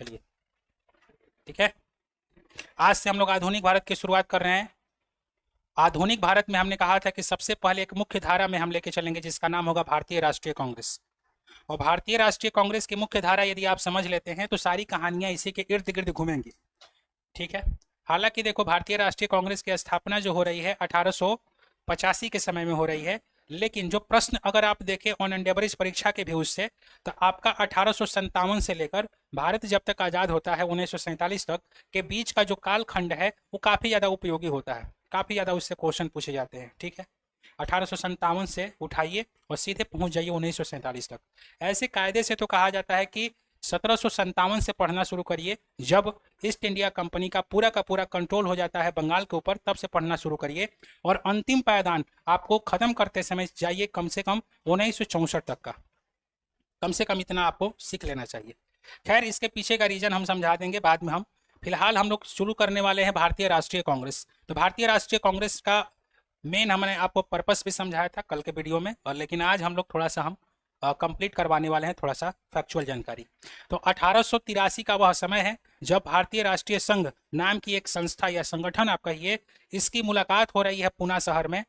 चलिए ठीक है। आज से हम लोग आधुनिक भारत की शुरुआत कर रहे हैं। आधुनिक भारत में हमने कहा था कि सबसे पहले एक मुख्य धारा में हम लेके चलेंगे जिसका नाम होगा भारतीय राष्ट्रीय कांग्रेस। और भारतीय राष्ट्रीय कांग्रेस की मुख्य धारा यदि आप समझ लेते हैं तो सारी कहानियां इसी के इर्द गिर्द घूमेंगी। ठीक है। हालांकि देखो भारतीय राष्ट्रीय कांग्रेस की स्थापना जो हो रही है 1885 के समय में हो रही है, लेकिन जो प्रश्न अगर आप देखें ऑन एंड एवरेज परीक्षा के व्यूज से तो आपका 1857 से लेकर भारत जब तक आजाद होता है 1947 तक के बीच का जो कालखंड है वो काफी ज्यादा उपयोगी होता है, काफी ज्यादा उससे क्वेश्चन पूछे जाते हैं। ठीक है। 1857 से उठाइए और सीधे पहुंच जाइए 1947 तक। ऐसे कायदे से तो कहा जाता है कि 1757 से पढ़ना शुरू करिए, जब ईस्ट इंडिया कंपनी का पूरा कंट्रोल हो जाता है बंगाल के ऊपर, तब से पढ़ना शुरू करिए। और अंतिम पायदान आपको खत्म करते समय जाइए कम से कम 1964 तक का, कम से कम इतना आपको सीख लेना चाहिए। खैर इसके पीछे का रीजन हम समझा देंगे बाद में। हम फिलहाल हम लोग शुरू करने वाले हैं भारतीय राष्ट्रीय कांग्रेस। तो भारतीय राष्ट्रीय कांग्रेस का मेन हमने आपको पर्पस भी समझाया था कल के वीडियो में, और लेकिन आज हम लोग थोड़ा सा हम कंप्लीट करवाने वाले हैं थोड़ा सा फैक्चुअल जानकारी। तो 1883 का वह समय है जब भारतीय राष्ट्रीय संघ नाम की एक संस्था या संगठन आप कहिए, इसकी मुलाकात हो रही है पूना शहर में।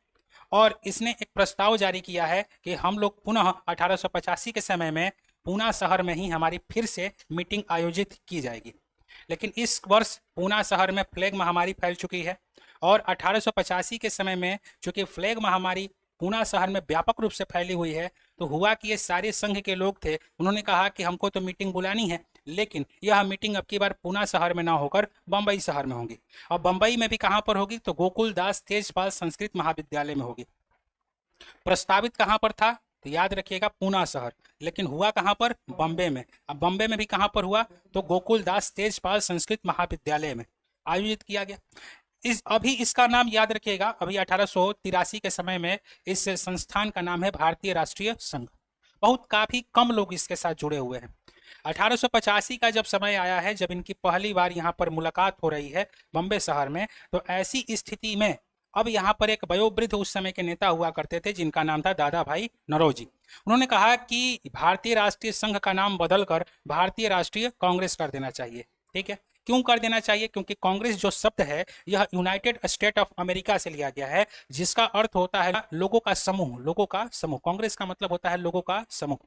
और इसने एक प्रस्ताव जारी किया है कि हम लोग पुनः 1885 के समय में पूना शहर में ही हमारी फिर से मीटिंग आयोजित की जाएगी। लेकिन इस वर्ष पूना शहर में प्लेग महामारी फैल चुकी है और 1885 के समय में चूंकि प्लेग महामारी पूना शहर में व्यापक रूप से फैली हुई है, तो हुआ कि ये सारे संघ के लोग थे, उन्होंने कहा कि हमको तो मीटिंग बुलानी है, लेकिन यह मीटिंग अब की बार पूना शहर में ना होकर बंबई शहर में होगी। और बंबई में भी कहाँ पर होगी, तो गोकुल दास तेजपाल संस्कृत महाविद्यालय में होगी। प्रस्तावित कहाँ पर था, तो याद रखिएगा पूना शहर, लेकिन हुआ कहाँ पर, बम्बे में। अब बम्बे में भी कहाँ पर हुआ, तो गोकुल दास तेजपाल संस्कृत महाविद्यालय में आयोजित किया गया। अभी इसका नाम याद रखिएगा, अभी 1883 के समय में इस संस्थान का नाम है भारतीय राष्ट्रीय संघ। बहुत काफी कम लोग इसके साथ जुड़े हुए हैं। 1885 का जब समय आया है, जब इनकी पहली बार यहाँ पर मुलाकात हो रही है बम्बे शहर में, तो ऐसी स्थिति में अब यहाँ पर एक वयोवृद्ध उस समय के नेता हुआ करते थे जिनका नाम था दादा भाई नौरोजी। उन्होंने कहा कि भारतीय राष्ट्रीय संघ का नाम बदलकर भारतीय राष्ट्रीय कांग्रेस कर देना चाहिए। ठीक है। क्यों कर देना चाहिए, क्योंकि कांग्रेस जो शब्द है यह यूनाइटेड स्टेट ऑफ अमेरिका से लिया गया है, जिसका अर्थ होता है लोगों का समूह, लोगों का समूह। कांग्रेस का मतलब होता है लोगों का समूह,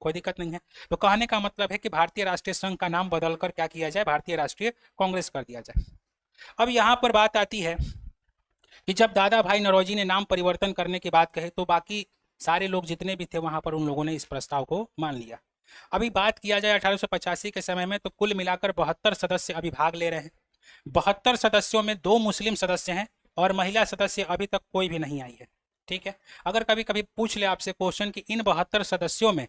कोई दिक्कत नहीं है। तो कहने का मतलब है कि भारतीय राष्ट्रीय संघ का नाम बदलकर क्या किया जाए, भारतीय राष्ट्रीय कांग्रेस कर दिया जाए। अब यहाँ पर बात आती है कि जब दादा भाई नौरोजी ने नाम परिवर्तन करने की बात कही, तो बाकी सारे लोग जितने भी थे वहां पर उन लोगों ने इस प्रस्ताव को मान लिया। अभी बात किया जाए 1885 के समय में, तो कुल मिलाकर 72 सदस्य अभी भाग ले रहे हैं। 72 सदस्यों में 2 मुस्लिम सदस्य हैं और महिला सदस्य अभी तक कोई भी नहीं आई है। ठीक है। अगर कभी कभी पूछ ले आपसे क्वेश्चन कि इन 72 सदस्यों में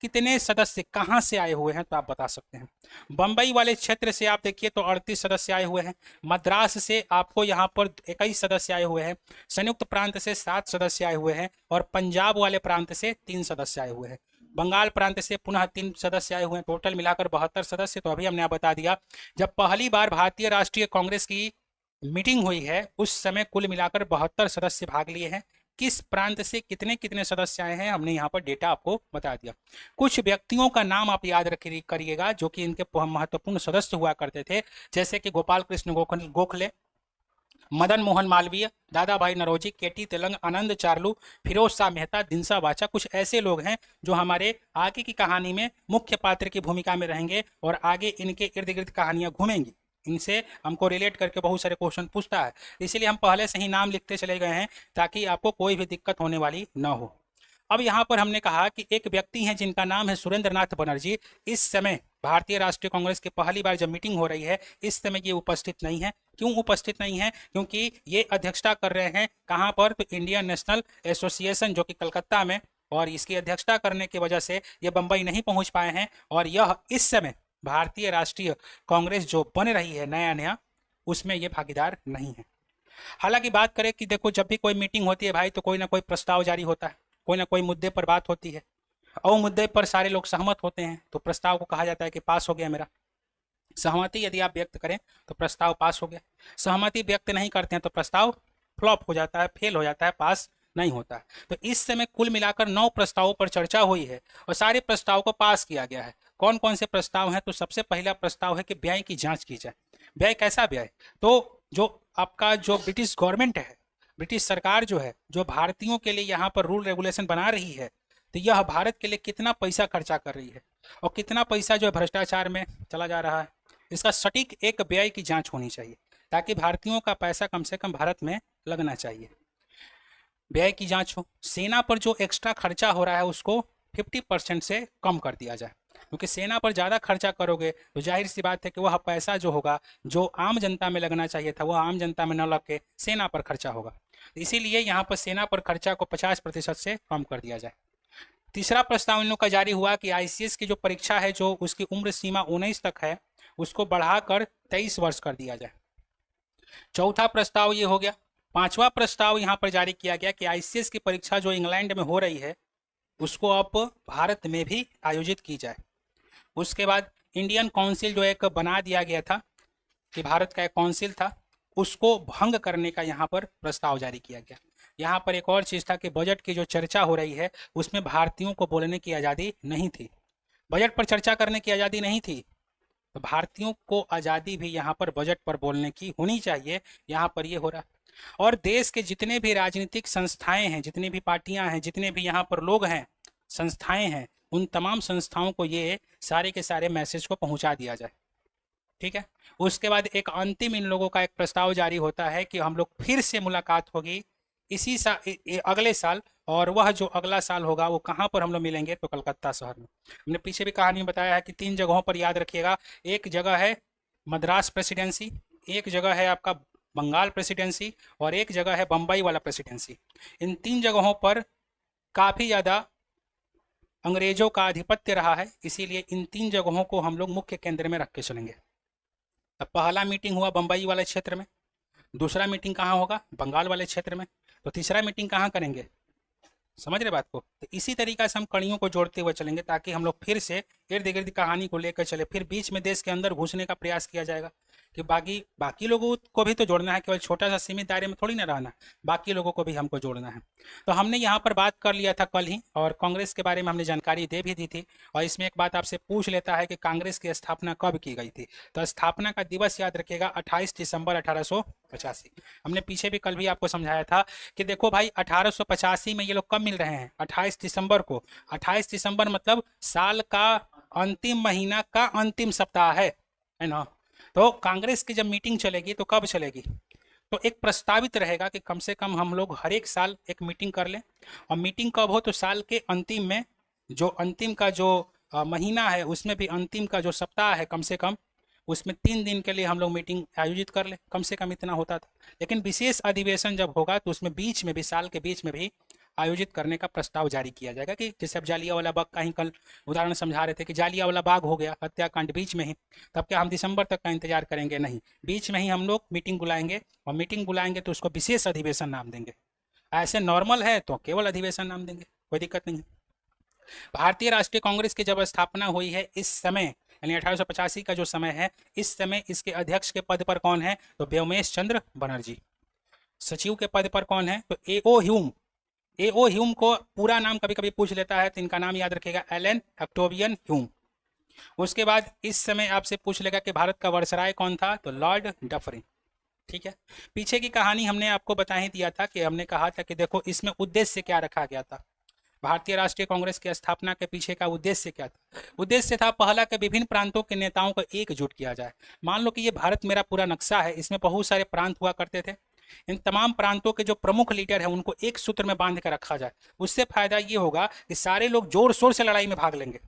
कितने सदस्य कहाँ से आए हुए हैं, तो आप बता सकते हैं। बंबई वाले क्षेत्र से आप देखिए तो 38 सदस्य आए हुए हैं। मद्रास से आपको यहाँ पर 21 सदस्य आए हुए हैं। संयुक्त प्रांत से 7 सदस्य आए हुए हैं और पंजाब वाले प्रांत से 3 सदस्य आए हुए हैं। बंगाल प्रांत से पुनः 3 सदस्य आए हुए हैं। टोटल मिलाकर 72 सदस्य। तो अभी हमने आप बता दिया, जब पहली बार भारतीय राष्ट्रीय कांग्रेस की मीटिंग हुई है उस समय कुल मिलाकर 72 सदस्य भाग लिए हैं। किस प्रांत से कितने कितने सदस्य आए हैं हमने यहाँ पर डेटा आपको बता दिया। कुछ व्यक्तियों का नाम आप याद करिएगा जो कि इनके महत्वपूर्ण सदस्य हुआ करते थे, जैसे कि गोपाल कृष्ण गोखले, मदन मोहन मालवीय, दादा भाई नौरोजी, केटी तेलंग, आनंद चार्लू, फिरोज शाह मेहता, दिनसा वाचा। कुछ ऐसे लोग हैं जो हमारे आगे की कहानी में मुख्य पात्र की भूमिका में रहेंगे और आगे इनके इर्द गिर्द कहानियां घूमेंगी। इनसे हमको रिलेट करके बहुत सारे क्वेश्चन पूछता है, इसलिए हम पहले से ही नाम लिखते चले गए हैं ताकि आपको कोई भी दिक्कत होने वाली न हो। अब यहाँ पर हमने कहा कि एक व्यक्ति हैं जिनका नाम है सुरेंद्र नाथ बनर्जी। इस समय भारतीय राष्ट्रीय कांग्रेस की पहली बार जब मीटिंग हो रही है इस समय ये उपस्थित नहीं है। क्यों उपस्थित नहीं है, क्योंकि ये अध्यक्षता कर रहे हैं कहाँ पर, तो इंडियन नेशनल एसोसिएशन जो कि कलकत्ता में, और इसकी अध्यक्षता करने की वजह से ये बंबई नहीं पहुंच पाए हैं। और यह इस समय भारतीय राष्ट्रीय कांग्रेस जो बन रही है नया नया, उसमें ये भागीदार नहीं है। हालांकि बात करें कि देखो जब भी कोई मीटिंग होती है भाई, तो कोई ना कोई प्रस्ताव जारी होता है, कोई ना कोई मुद्दे पर बात होती है और मुद्दे पर सारे लोग सहमत होते हैं, तो प्रस्ताव को कहा जाता है कि पास हो गया मेरा। सहमति यदि आप व्यक्त करें तो प्रस्ताव पास हो गया। सहमति व्यक्त नहीं करते हैं तो प्रस्ताव फ्लॉप हो जाता है, फेल हो जाता है, पास नहीं होता है। तो इस समय कुल मिलाकर 9 प्रस्तावों पर चर्चा हुई है और सारे प्रस्ताव को पास किया गया है। कौन कौन से प्रस्ताव हैं? तो सबसे पहला प्रस्ताव है कि व्यय की जांच की जाए। व्यय कैसा व्यय? तो जो आपका जो ब्रिटिश गवर्नमेंट है, ब्रिटिश सरकार जो है, जो भारतीयों के लिए यहाँ पर रूल रेगुलेशन बना रही है, तो यह भारत के लिए कितना पैसा खर्चा कर रही है और कितना पैसा जो है भ्रष्टाचार में चला जा रहा है, इसका सटीक एक व्यय की जांच होनी चाहिए, ताकि भारतीयों का पैसा कम से कम भारत में लगना चाहिए। व्यय की जांच हो। सेना पर जो एक्स्ट्रा खर्चा हो रहा है उसको 50% से कम कर दिया जाए, क्योंकि सेना पर ज़्यादा खर्चा करोगे तो जाहिर सी बात है कि वह पैसा जो होगा, जो आम जनता में लगना चाहिए था, वह आम जनता में न लग के सेना पर खर्चा होगा। इसीलिए यहाँ पर सेना पर खर्चा को 50% से कम कर दिया जाए। तीसरा प्रस्ताव इन लोग का जारी हुआ कि आईसीएस की जो परीक्षा है, जो उसकी उम्र सीमा 19 तक है, उसको बढ़ाकर 23 वर्ष कर दिया जाए। चौथा प्रस्ताव ये हो गया। पांचवा प्रस्ताव यहाँ पर जारी किया गया कि आईसीएस की परीक्षा जो इंग्लैंड में हो रही है, उसको अब भारत में भी आयोजित की जाए। उसके बाद इंडियन काउंसिल जो एक बना दिया गया था, कि भारत का एक काउंसिल था, उसको भंग करने का यहाँ पर प्रस्ताव जारी किया गया। यहाँ पर एक और चीज़ था कि बजट की जो चर्चा हो रही है उसमें भारतीयों को बोलने की आज़ादी नहीं थी, बजट पर चर्चा करने की आज़ादी नहीं थी, तो भारतीयों को आज़ादी भी यहाँ पर बजट पर बोलने की होनी चाहिए। यहाँ पर ये हो रहा। और देश के जितने भी राजनीतिक संस्थाएं हैं, जितनी भी पार्टियां हैं, जितने भी यहाँ पर लोग हैं, संस्थाएं हैं, उन तमाम संस्थाओं को ये सारे के सारे मैसेज को पहुंचा दिया जाए। ठीक है। उसके बाद एक अंतिम इन लोगों का एक प्रस्ताव जारी होता है कि हम लोग फिर से मुलाकात होगी इसी साल, अगले साल, और वह जो अगला साल होगा वो कहाँ पर हम लोग मिलेंगे? तो कलकत्ता शहर में। हमने पीछे भी कहानी में बताया है कि 3 जगहों पर याद रखिएगा। एक जगह है मद्रास प्रेसिडेंसी, एक जगह है आपका बंगाल प्रेसिडेंसी, और एक जगह है बम्बई वाला प्रेसिडेंसी। इन 3 जगहों पर काफ़ी ज़्यादा अंग्रेजों का आधिपत्य रहा है, इसीलिए इन 3 जगहों को हम लोग मुख्य केंद्र में रख के चलेंगे। तब पहला मीटिंग हुआ बम्बई वाले क्षेत्र में, दूसरा मीटिंग कहाँ होगा? बंगाल वाले क्षेत्र में, तो तीसरा मीटिंग कहाँ करेंगे? समझ रहे बात को? तो इसी तरीका से हम कड़ियों को जोड़ते हुए चलेंगे, ताकि हम लोग फिर से इर्द गिर्द कहानी को लेकर चले। फिर बीच में देश के अंदर घुसने का प्रयास किया जाएगा कि बाकी लोगों को भी तो जोड़ना है, केवल छोटा सा सीमित दायरे में थोड़ी ना रहना, बाकी लोगों को भी हमको जोड़ना है। तो हमने यहाँ पर बात कर लिया था कल ही, और कांग्रेस के बारे में हमने जानकारी दे भी दी थी। और इसमें एक बात आपसे पूछ लेता है कि कांग्रेस की स्थापना कब की गई थी? तो स्थापना का दिवस याद रखिएगा, 28 दिसंबर 1885। हमने पीछे भी कल भी आपको समझाया था कि देखो भाई, 1885 में ये लोग कब मिल रहे हैं? 28 दिसंबर को। 28 दिसंबर मतलब साल का अंतिम महीना का अंतिम सप्ताह है ना? तो कांग्रेस की जब मीटिंग चलेगी तो कब चलेगी? तो एक प्रस्तावित रहेगा कि कम से कम हम लोग हर एक साल एक मीटिंग कर लें। और मीटिंग कब हो? तो साल के अंतिम में, जो अंतिम का जो महीना है, उसमें भी अंतिम का जो सप्ताह है, कम से कम उसमें 3 दिन के लिए हम लोग मीटिंग आयोजित कर ले। कम से कम इतना होता था। लेकिन विशेष अधिवेशन जब होगा तो उसमें बीच में भी, साल के बीच में भी आयोजित करने का प्रस्ताव जारी किया जाएगा। कि जैसे अब जालियांवाला बाग का ही कल उदाहरण समझा रहे थे कि जालियांवाला बाग हो गया हत्याकांड बीच में ही, तब क्या हम दिसंबर तक का इंतजार करेंगे? नहीं, बीच में ही हम लोग मीटिंग बुलाएंगे, और मीटिंग बुलाएंगे तो उसको विशेष अधिवेशन नाम देंगे। ऐसे नॉर्मल है तो केवल अधिवेशन नाम देंगे, कोई दिक्कत नहीं है। भारतीय राष्ट्रीय कांग्रेस की जब स्थापना हुई है, इस समय यानी 1885 का जो समय है, इस समय इसके अध्यक्ष के पद पर कौन है? तो व्योमेश चंद्र बनर्जी। सचिव के पद पर कौन है? तो एओ ह्यूम। एओ ह्यूम को पूरा नाम कभी कभी पूछ लेता है, तो इनका नाम याद रखिएगा, एलन ऑक्टेवियन ह्यूम। उसके बाद इस समय आपसे पूछ लेगा कि भारत का वायसराय कौन था? तो लॉर्ड डफरिन। ठीक है। पीछे की कहानी हमने आपको बता ही दिया था कि हमने कहा था कि देखो इसमें उद्देश्य क्या रखा गया था। भारतीय राष्ट्रीय कांग्रेस की स्थापना के पीछे का उद्देश्य क्या था? उद्देश्य था पहला कि विभिन्न प्रांतों के नेताओं को एकजुट किया जाए। मान लो कि ये भारत मेरा पूरा नक्शा है, इसमें बहुत सारे प्रांत हुआ करते थे। इन तमाम प्रांतों के जो प्रमुख लीडर हैं उनको एक सूत्र में बांध कर रखा जाए। उससे फायदा ये होगा कि सारे लोग जोर शोर से लड़ाई में भाग लेंगे।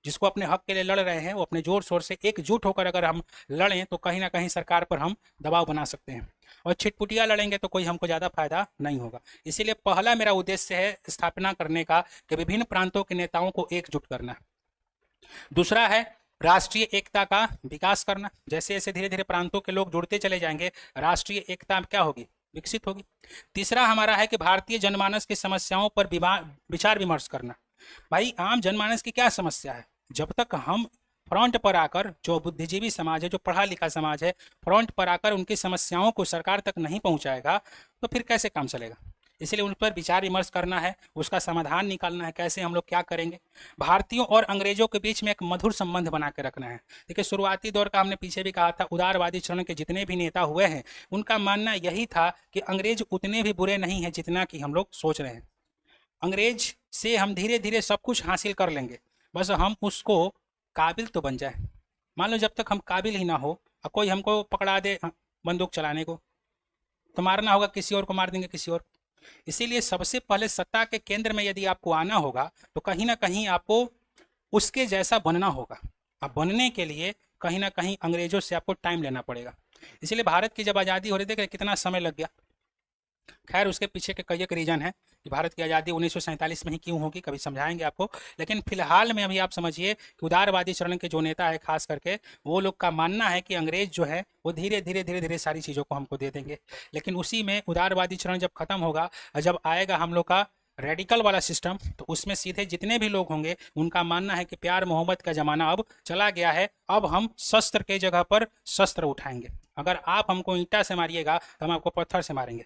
जिसको अपने हक के लिए लड़ रहे हैं वो अपने जोर शोर से एकजुट होकर अगर हम लड़ें तो कहीं ना कहीं सरकार पर हम दबाव बना सकते हैं। और छिटपुटिया लड़ेंगे तो कोई हमको ज़्यादा फायदा नहीं होगा। इसीलिए पहला मेरा उद्देश्य है स्थापना करने का कि विभिन्न प्रांतों के नेताओं को एकजुट करना। दूसरा है राष्ट्रीय एकता का विकास करना। जैसे जैसे धीरे धीरे प्रांतों के लोग जुड़ते चले जाएंगे, राष्ट्रीय एकता क्या होगी? विकसित होगी। तीसरा हमारा है कि भारतीय जनमानस की समस्याओं पर विचार विमर्श करना। भाई आम जनमानस की क्या समस्या है? जब तक हम फ्रंट पर आकर, जो बुद्धिजीवी समाज है, जो पढ़ा लिखा समाज है, फ्रंट पर आकर उनकी समस्याओं को सरकार तक नहीं पहुंचाएगा तो फिर कैसे काम चलेगा? इसलिए उन पर विचार विमर्श करना है, उसका समाधान निकालना है, कैसे हम लोग क्या करेंगे। भारतीयों और अंग्रेजों के बीच में एक मधुर संबंध बना के रखना है। देखिए, शुरुआती दौर का हमने पीछे भी कहा था, उदारवादी चरण के जितने भी नेता हुए हैं उनका मानना यही था कि अंग्रेज उतने भी बुरे नहीं हैं जितना कि हम लोग सोच रहे हैं। अंग्रेज से हम धीरे धीरे सब कुछ हासिल कर लेंगे, बस हम उसको काबिल तो बन जाए। मान लो जब तक हम काबिल ही ना हो और कोई हमको पकड़ा दे बंदूक चलाने को, तो मारना होगा किसी और को, मार देंगे किसी और। इसीलिए सबसे पहले सत्ता के केंद्र में यदि आपको आना होगा तो कहीं ना कहीं आपको उसके जैसा बनना होगा। अब बनने के लिए कहीं ना कहीं अंग्रेजों से आपको टाइम लेना पड़ेगा। इसीलिए भारत की जब आज़ादी हो रही थी कितना समय लग गया। खैर, उसके पीछे के कई एक रीजन है कि भारत की आज़ादी 1947 में ही क्यों होगी, कभी समझाएंगे आपको। लेकिन फिलहाल में अभी आप समझिए कि उदारवादी चरण के जो नेता है खास करके, वो लोग का मानना है कि अंग्रेज जो है वो धीरे धीरे धीरे धीरे सारी चीज़ों को हमको दे देंगे। लेकिन उसी में उदारवादी चरण जब खत्म होगा और जब आएगा हम लोग का रेडिकल वाला सिस्टम, तो उसमें सीधे जितने भी लोग होंगे उनका मानना है कि प्यार मोहब्बत का ज़माना अब चला गया है, अब हम शस्त्र के जगह पर शस्त्र उठाएंगे। अगर आप हमको ईंटा से मारिएगा तो हम आपको पत्थर से मारेंगे।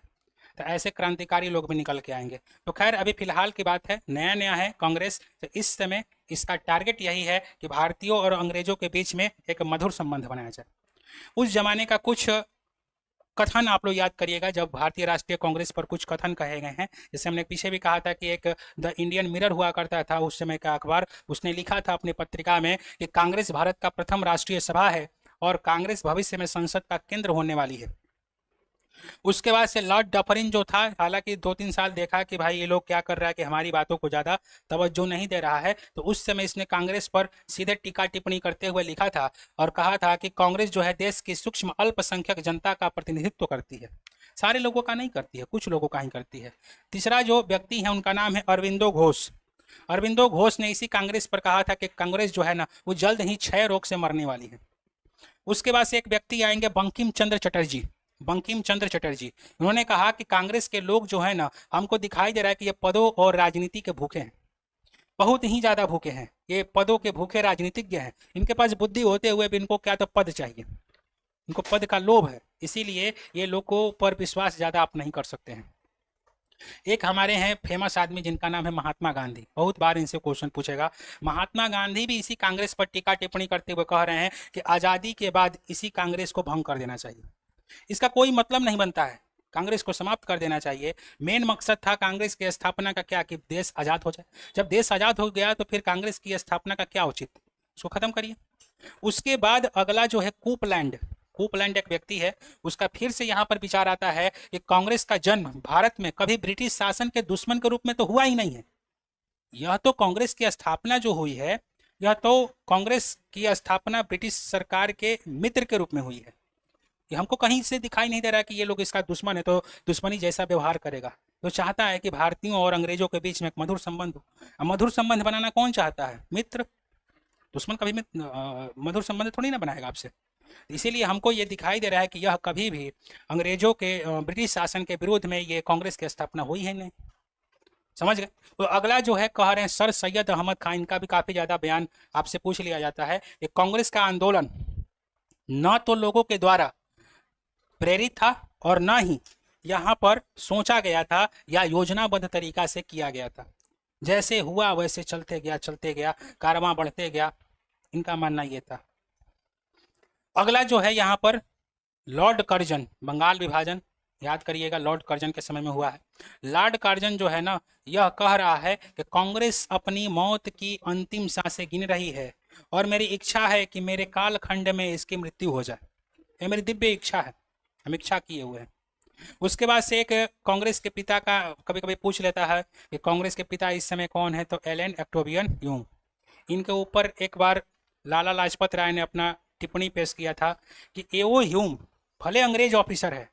तो ऐसे क्रांतिकारी लोग भी निकल के आएंगे। तो खैर, अभी फिलहाल की बात है, नया नया है कांग्रेस, तो इस समय इसका टारगेट यही है कि भारतीयों और अंग्रेजों के बीच में एक मधुर संबंध बनाया जाए। उस जमाने का कुछ कथन आप लोग याद करिएगा, जब भारतीय राष्ट्रीय कांग्रेस पर कुछ कथन कहे गए हैं। जैसे हमने पीछे भी कहा था कि एक द इंडियन मिरर हुआ करता था उस समय का अखबार, उसने लिखा था अपनी पत्रिका में कि कांग्रेस भारत का प्रथम राष्ट्रीय सभा है और कांग्रेस भविष्य में संसद का केंद्र होने वाली है। उसके बाद से लॉर्ड डफरिन जो था, हालांकि 2-3 साल देखा कि भाई ये लोग क्या कर रहा है कि हमारी बातों को ज़्यादा तवज्जो नहीं दे रहा है, तो उस समय इसने कांग्रेस पर सीधे टीका टिप्पणी करते हुए लिखा था और कहा था कि कांग्रेस जो है देश की सूक्ष्म अल्पसंख्यक जनता का प्रतिनिधित्व करती है, सारे लोगों का नहीं करती है, कुछ लोगों का ही करती है। तीसरा जो व्यक्ति है उनका नाम है अरविंदो घोष। अरविंदो घोष ने इसी कांग्रेस पर कहा था कि कांग्रेस जो है ना वो जल्द ही क्षय रोग से मरने वाली है। उसके बाद से एक व्यक्ति आएंगे बंकिम चंद्र चटर्जी। बंकिम चंद्र चटर्जी, उन्होंने कहा कि कांग्रेस के लोग जो है ना, हमको दिखाई दे रहा है कि ये पदों और राजनीति के भूखे हैं, बहुत ही ज्यादा भूखे हैं, ये पदों के भूखे राजनीतिज्ञ हैं। इनके पास बुद्धि होते हुए भी इनको क्या तो पद चाहिए, इनको पद का लोभ है, इसीलिए ये लोगों पर विश्वास ज्यादा आप नहीं कर सकते हैं। एक हमारे हैं फेमस आदमी जिनका नाम है महात्मा गांधी, बहुत बार इनसे क्वेश्चन पूछेगा। महात्मा गांधी भी इसी कांग्रेस पर टीका टिप्पणी करते हुए कह रहे हैं कि आज़ादी के बाद इसी कांग्रेस को भंग कर देना चाहिए। इसका कोई मतलब नहीं बनता है, कांग्रेस को समाप्त कर देना चाहिए। मेन मकसद था कांग्रेस की स्थापना का क्या, कि देश आज़ाद हो जाए। जब देश आज़ाद हो गया तो फिर कांग्रेस की स्थापना का क्या उचित, उसको खत्म करिए। उसके बाद अगला जो है कूपलैंड, कूपलैंड एक व्यक्ति है, उसका फिर से यहाँ पर विचार आता है कि कांग्रेस का जन्म भारत में कभी ब्रिटिश शासन के दुश्मन के रूप में तो हुआ ही नहीं है। यह तो कांग्रेस की स्थापना जो हुई है, यह तो कांग्रेस की स्थापना ब्रिटिश सरकार के मित्र के रूप में हुई है। ये हमको कहीं से दिखाई नहीं दे रहा है कि ये लोग इसका दुश्मन है तो दुश्मनी जैसा व्यवहार करेगा। तो चाहता है कि भारतीयों और अंग्रेजों के बीच में एक मधुर संबंध हो। मधुर संबंध बनाना कौन चाहता है, मित्र। दुश्मन कभी मधुर संबंध थोड़ी ना बनाएगा आपसे। इसीलिए हमको ये दिखाई दे रहा है कि यह कभी भी अंग्रेजों के ब्रिटिश शासन के विरोध में ये कांग्रेस की स्थापना हुई है नहीं। समझ गए। तो अगला जो है कह रहे हैं सर सैयद अहमद खान, इनका भी काफी ज्यादा बयान आपसे पूछ लिया जाता है। ये कांग्रेस का आंदोलन न तो लोगों के द्वारा प्रेरित था और न ही यहाँ पर सोचा गया था या योजनाबद्ध तरीका से किया गया था, जैसे हुआ वैसे चलते गया, कारवां बढ़ते गया, इनका मानना ये था। अगला जो है यहाँ पर लॉर्ड कर्जन, बंगाल विभाजन याद करिएगा, लॉर्ड कर्जन के समय में हुआ है। लॉर्ड कर्जन जो है ना, यह कह रहा है कि कांग्रेस अपनी मौत की अंतिम सांसें गिन रही है और मेरी इच्छा है कि मेरे कालखंड में इसकी मृत्यु हो जाए। ये मेरी दिव्य इच्छा है, हम इच्छा किए हुए हैं। उसके बाद से एक कांग्रेस के पिता का कभी कभी पूछ लेता है कि कांग्रेस के पिता इस समय कौन है, तो एलन एक्टोबियन ह्यूम। इनके ऊपर एक बार लाला लाजपत राय ने अपना टिप्पणी पेश किया था कि एओ ह्यूम भले अंग्रेज ऑफिसर है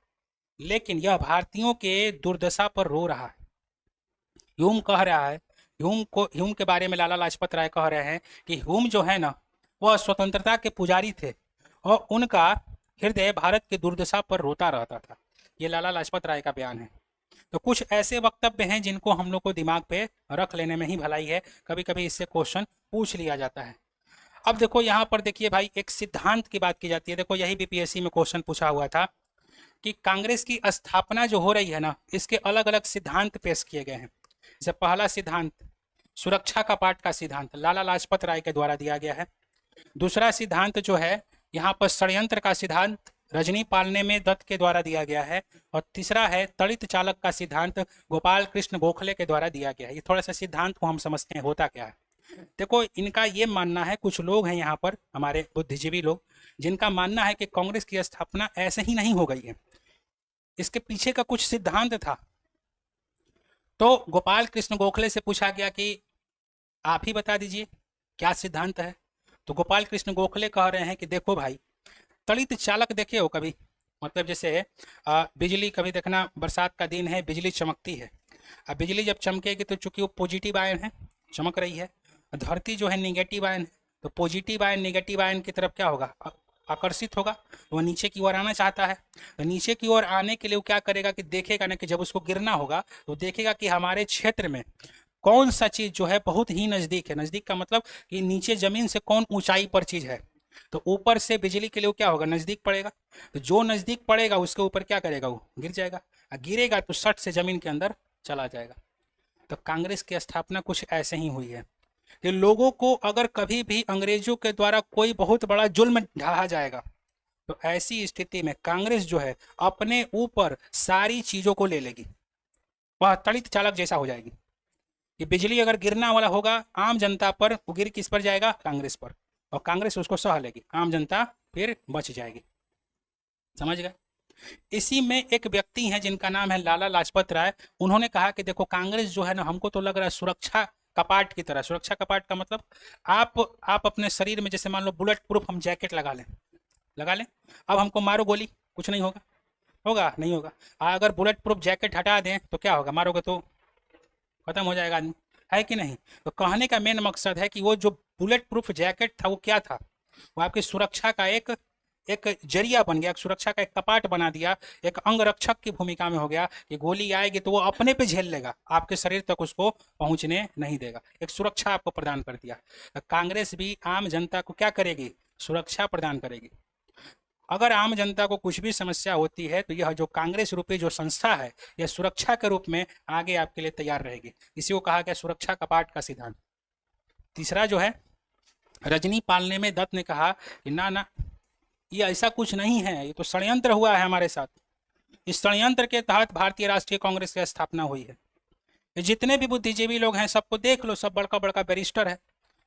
लेकिन यह भारतीयों के दुर्दशा पर रो रहा है। ह्यूम कह रहा है, ह्यूम के बारे में लाला लाजपत राय कह रहे हैं कि ह्यूम जो है ना, वह स्वतंत्रता के पुजारी थे और उनका हृदय भारत के दुर्दशा पर रोता रहता था। ये लाला लाजपत राय का बयान है। तो कुछ ऐसे वक्तव्य हैं जिनको हम लोग को दिमाग पे रख लेने में ही भलाई है, कभी कभी इससे क्वेश्चन पूछ लिया जाता है। अब देखो यहाँ पर देखिए भाई, एक सिद्धांत की बात की जाती है। देखो यही बीपीएससी में क्वेश्चन पूछा हुआ था, कि कांग्रेस की स्थापना जो हो रही है ना, इसके अलग अलग सिद्धांत पेश किए गए हैं। जैसे पहला सिद्धांत सुरक्षा का पाठ का सिद्धांत लाला लाजपत राय के द्वारा दिया गया है। दूसरा सिद्धांत जो है यहाँ पर षड्यंत्र का सिद्धांत रजनी पालने में दत्त के द्वारा दिया गया है। और तीसरा है तड़ित चालक का सिद्धांत गोपाल कृष्ण गोखले के द्वारा दिया गया है। ये थोड़ा सा सिद्धांत को हम समझते हैं होता क्या है। देखो, इनका ये मानना है, कुछ लोग हैं यहाँ पर हमारे बुद्धिजीवी लोग, जिनका मानना है कि कांग्रेस की स्थापना ऐसे ही नहीं हो गई है, इसके पीछे का कुछ सिद्धांत था। तो गोपाल कृष्ण गोखले से पूछा गया कि आप ही बता दीजिए क्या सिद्धांत है। तो गोपाल कृष्ण गोखले कह रहे हैं कि देखो भाई, तड़ित चालक देखे हो कभी? मतलब जैसे बिजली, कभी देखना बरसात का दिन है, बिजली चमकती है। अब बिजली जब चमकेगी तो चूंकि वो पॉजिटिव आयन है, चमक रही है। धरती जो है निगेटिव आयन है, तो पॉजिटिव आयन निगेटिव आयन की तरफ क्या होगा? आकर्षित होगा। तो वह नीचे की ओर आना चाहता है। तो नीचे की ओर आने के लिए वो क्या करेगा कि देखेगा ना, कि जब उसको गिरना होगा तो देखेगा कि हमारे क्षेत्र में कौन सा चीज जो है बहुत ही नजदीक है। नजदीक का मतलब कि नीचे जमीन से कौन ऊंचाई पर चीज है। तो ऊपर से बिजली के लिए क्या होगा? नजदीक पड़ेगा। तो जो नजदीक पड़ेगा उसके ऊपर क्या करेगा? वो गिर जाएगा। गिरेगा तो सट से जमीन के अंदर चला जाएगा। तो कांग्रेस की स्थापना कुछ ऐसे ही हुई है कि लोगों को अगर कभी भी अंग्रेजों के द्वारा कोई बहुत बड़ा जुल्म ढाहा जाएगा, तो ऐसी स्थिति में कांग्रेस जो है अपने ऊपर सारी चीजों को ले लेगी। वह तड़ित चालक जैसा हो जाएगी कि बिजली अगर गिरना वाला होगा आम जनता पर, वो गिर किस पर जाएगा? कांग्रेस पर। और कांग्रेस उसको सह लेगी, आम जनता फिर बच जाएगी। समझ गए? इसी में एक व्यक्ति हैं जिनका नाम है लाला लाजपत राय। उन्होंने कहा कि देखो, कांग्रेस जो है ना, हमको तो लग रहा है सुरक्षा कपाट की तरह। सुरक्षा कपाट का मतलब आप अपने शरीर में, जैसे मान लो बुलेट प्रूफ हम जैकेट लगा लें। अब हमको मारो गोली, कुछ नहीं होगा। होगा? नहीं होगा। अगर बुलेट प्रूफ जैकेट हटा दें तो क्या होगा? मारोगे तो खत्म हो जाएगा आदमी, है कि नहीं? तो कहने का मेन मकसद है कि वो जो बुलेट प्रूफ जैकेट था वो क्या था? वो आपकी सुरक्षा का एक एक जरिया बन गया, एक सुरक्षा का एक कपाट बना दिया, एक अंगरक्षक की भूमिका में हो गया कि गोली आएगी तो वो अपने पे झेल लेगा, आपके शरीर तक उसको पहुंचने नहीं देगा। एक सुरक्षा आपको प्रदान कर दिया। कांग्रेस भी आम जनता को क्या करेगी? सुरक्षा प्रदान करेगी। अगर आम जनता को कुछ भी समस्या होती है तो यह जो कांग्रेस रूपी जो संस्था है, यह सुरक्षा के रूप में आगे आपके लिए तैयार रहेगी। इसी को कहा गया सुरक्षा कपाट का सिद्धांत। तीसरा जो है, रजनी पालने में दत्त ने कहा कि ना ना, ये ऐसा कुछ नहीं है, ये तो षड्यंत्र हुआ है हमारे साथ। इस षड्यंत्र के तहत भारतीय राष्ट्रीय कांग्रेस की स्थापना हुई है। जितने भी बुद्धिजीवी लोग हैं सबको देख लो, सब बड़का बड़का बैरिस्टर है।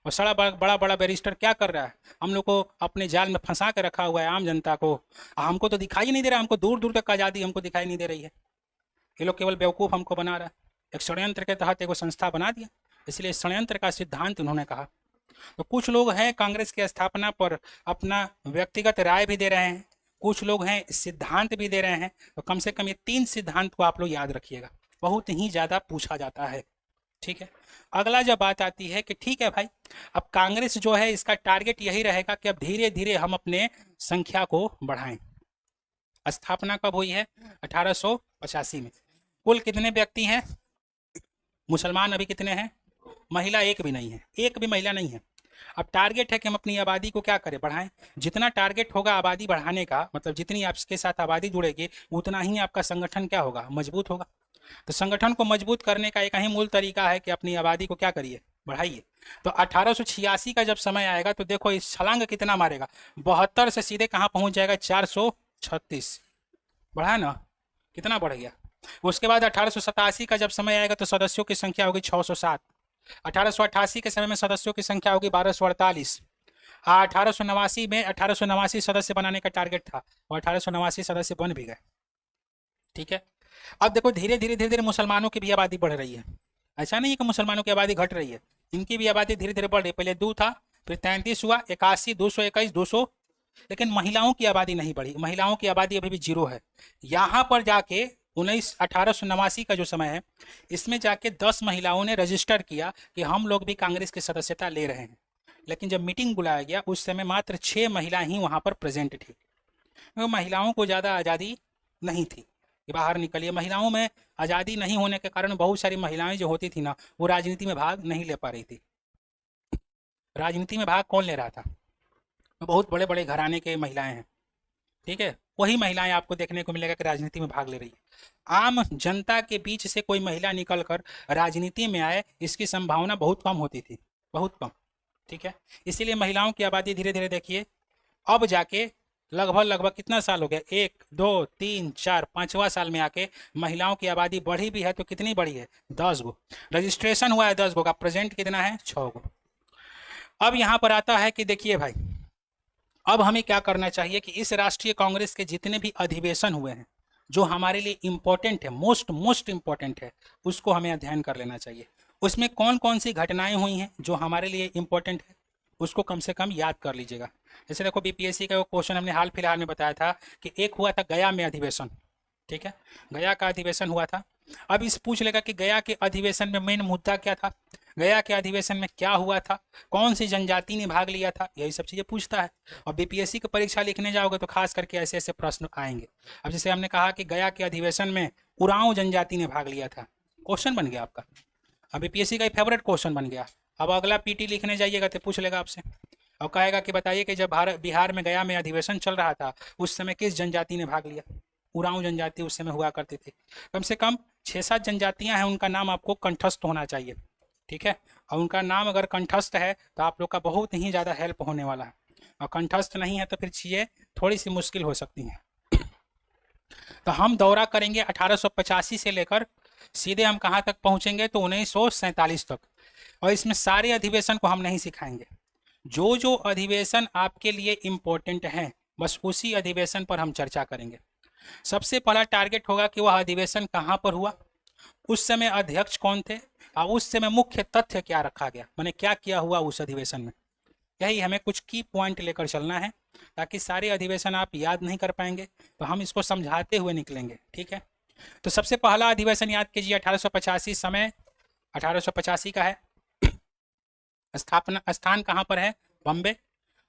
और सारा बड़ा बड़ा बैरिस्टर क्या कर रहा है? हम लोग को अपने जाल में फंसा के रखा हुआ है, आम जनता को। हमको तो दिखाई नहीं दे रहा, हमको दूर दूर तक आज़ादी हमको दिखाई नहीं दे रही है। ये लोग केवल बेवकूफ़ हमको बना रहा है। एक षड्यंत्र के तहत एक संस्था बना दिया, इसलिए षड्यंत्र का सिद्धांत उन्होंने कहा। तो कुछ लोग हैं कांग्रेस की स्थापना पर अपना व्यक्तिगत राय भी दे रहे हैं, कुछ लोग हैं सिद्धांत भी दे रहे हैं। तो कम से कम ये 3 सिद्धांत को आप लोग याद रखिएगा, बहुत ही ज़्यादा पूछा जाता है। ठीक है। अगला जब बात आती है कि ठीक है भाई, अब कांग्रेस जो है इसका टारगेट यही रहेगा कि अब धीरे धीरे हम अपने संख्या को बढ़ाएं। स्थापना कब हुई है? 1885 में। कुल कितने व्यक्ति हैं? मुसलमान अभी कितने हैं? महिला एक भी नहीं है, एक भी महिला नहीं है। अब टारगेट है कि हम अपनी आबादी को क्या करें? बढ़ाएं। जितना टारगेट होगा आबादी बढ़ाने का, मतलब जितनी आपके साथ आबादी जुड़ेगी उतना ही आपका संगठन क्या होगा? मजबूत होगा। तो संगठन को मजबूत करने का एक ही मूल तरीका है कि अपनी आबादी को क्या करिए? बढ़ाइए। तो 1886 का जब समय आएगा तो देखो इस छलांग कितना मारेगा, 72 से सीधे कहाँ पहुंच जाएगा? 436। बढ़ा ना, कितना बढ़ गया। उसके बाद 1887 का जब समय आएगा तो सदस्यों की संख्या होगी 607। 1888 के समय में सदस्यों की संख्या होगी 1248। 1889 में 1889 सदस्य बनाने का टारगेट था और 1889 सदस्य बन भी गए। ठीक है। अब देखो धीरे धीरे धीरे धीरे मुसलमानों की भी आबादी बढ़ रही है। ऐसा नहीं है कि मुसलमानों की आबादी घट रही है, इनकी भी आबादी धीरे धीरे बढ़ रही है। पहले 2 था, फिर 33 हुआ, 81, 221, 200। लेकिन महिलाओं की आबादी नहीं बढ़ी, महिलाओं की आबादी अभी भी 0 है। यहाँ पर जाके 1889 का जो समय है, इसमें जाके 10 महिलाओं ने रजिस्टर किया कि हम लोग भी कांग्रेस की सदस्यता ले रहे हैं। लेकिन जब मीटिंग बुलाया गया उस समय मात्र 6 महिला ही वहाँ पर प्रेजेंट थी। महिलाओं को ज़्यादा आज़ादी नहीं थी कि बाहर निकलिए। महिलाओं में आज़ादी नहीं होने के कारण बहुत सारी महिलाएं जो होती थी ना, वो राजनीति में भाग नहीं ले पा रही थी। राजनीति में भाग कौन ले रहा था? बहुत बड़े बड़े घराने के महिलाएं हैं, ठीक है, वही महिलाएं आपको देखने को मिलेगा कि राजनीति में भाग ले रही है। आम जनता के बीच से कोई महिला निकलकर राजनीति में आए, इसकी संभावना बहुत कम होती थी, बहुत कम। ठीक है, इसीलिए महिलाओं की आबादी धीरे धीरे देखिए अब जाके लगभग कितना साल हो गया, 1 2 3 4 5वां साल में आके महिलाओं की आबादी बढ़ी भी है तो कितनी बढ़ी है, 10 गो। रजिस्ट्रेशन हुआ है 10 गो का, प्रेजेंट कितना है, 6 गो। अब यहाँ पर आता है कि देखिए भाई, अब हमें क्या करना चाहिए कि इस राष्ट्रीय कांग्रेस के जितने भी अधिवेशन हुए हैं जो हमारे लिए इंपॉर्टेंट है, मोस्ट इंपॉर्टेंट है, उसको हमें अध्ययन कर लेना चाहिए। उसमें कौन कौन सी घटनाएं हुई हैं जो हमारे लिए इंपॉर्टेंट है, उसको कम से कम याद कर लीजिएगा। जैसे देखो बीपीएससी का वो क्वेश्चन हमने हाल फिलहाल में बताया था कि एक हुआ था गया में अधिवेशन। ठीक है, गया का अधिवेशन हुआ था। अब इस पूछ लेगा कि गया के अधिवेशन में मेन मुद्दा क्या था, गया के अधिवेशन में क्या हुआ था, कौन सी जनजाति ने भाग लिया था, यही सब चीजें पूछता है। और बीपीएससी की परीक्षा लिखने जाओगे तो खास करके ऐसे ऐसे प्रश्न आएंगे। अब जैसे हमने कहा कि गया के अधिवेशन में उरांव जनजाति ने भाग लिया था, क्वेश्चन बन गया आपका, अब बीपीएससी का फेवरेट क्वेश्चन बन गया। अब अगला पीटी लिखने जाइएगा तो पूछ लेगा आपसे और कहेगा कि बताइए कि जब बिहार में गया में अधिवेशन चल रहा था उस समय किस जनजाति ने भाग लिया, उरांव जनजाति उस समय हुआ करती थी। कम से कम 6-7 जनजातियां हैं, उनका नाम आपको कंठस्थ होना चाहिए। ठीक है, और उनका नाम अगर कंठस्थ है तो आप लोग का बहुत ही ज़्यादा हेल्प होने वाला है, और कंठस्थ नहीं है तो फिर चीज़ें थोड़ी सी मुश्किल हो सकती हैं। तो हम दौरा करेंगे 1885 से लेकर सीधे हम कहाँ तक पहुँचेंगे तो 1947 तक, और इसमें सारे अधिवेशन को हम नहीं सिखाएंगे। जो जो अधिवेशन आपके लिए इम्पोर्टेंट हैं बस उसी अधिवेशन पर हम चर्चा करेंगे। सबसे पहला टारगेट होगा कि वह अधिवेशन कहाँ पर हुआ, उस समय अध्यक्ष कौन थे, और उस समय मुख्य तथ्य क्या रखा गया, मैंने क्या किया हुआ उस अधिवेशन में। यही हमें कुछ की पॉइंट लेकर चलना है, ताकि सारे अधिवेशन आप याद नहीं कर पाएंगे तो हम इसको समझाते हुए निकलेंगे। ठीक है, तो सबसे पहला अधिवेशन याद कीजिए 1885, समय 1885 का है। स्थापना स्थान कहाँ पर है, बॉम्बे।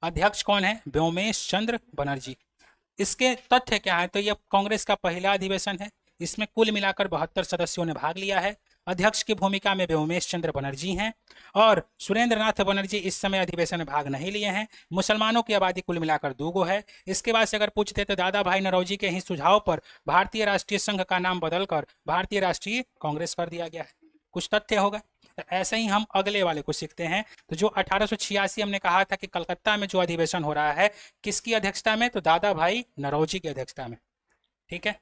अध्यक्ष कौन है, व्योमेश चंद्र बनर्जी। इसके तथ्य क्या है, तो यह कांग्रेस का पहला अधिवेशन है, इसमें कुल मिलाकर 72 सदस्यों ने भाग लिया है। अध्यक्ष की भूमिका में व्योमेश चंद्र बनर्जी हैं और सुरेंद्र नाथ बनर्जी इस समय अधिवेशन में भाग नहीं लिए हैं। मुसलमानों की आबादी कुल मिलाकर 2 गो है। इसके बाद से अगर पूछते तो दादा भाई नौरोजी के ही सुझाव पर भारतीय राष्ट्रीय संघ का नाम बदलकर भारतीय राष्ट्रीय कांग्रेस कर दिया गया है। कुछ तथ्य होगा, तो ऐसे ही हम अगले वाले को सीखते हैं। तो जो 1886 हमने कहा था कि कलकत्ता में जो अधिवेशन हो रहा है किसकी अध्यक्षता में, तो दादा भाई नौरोजी की अध्यक्षता में। ठीक है,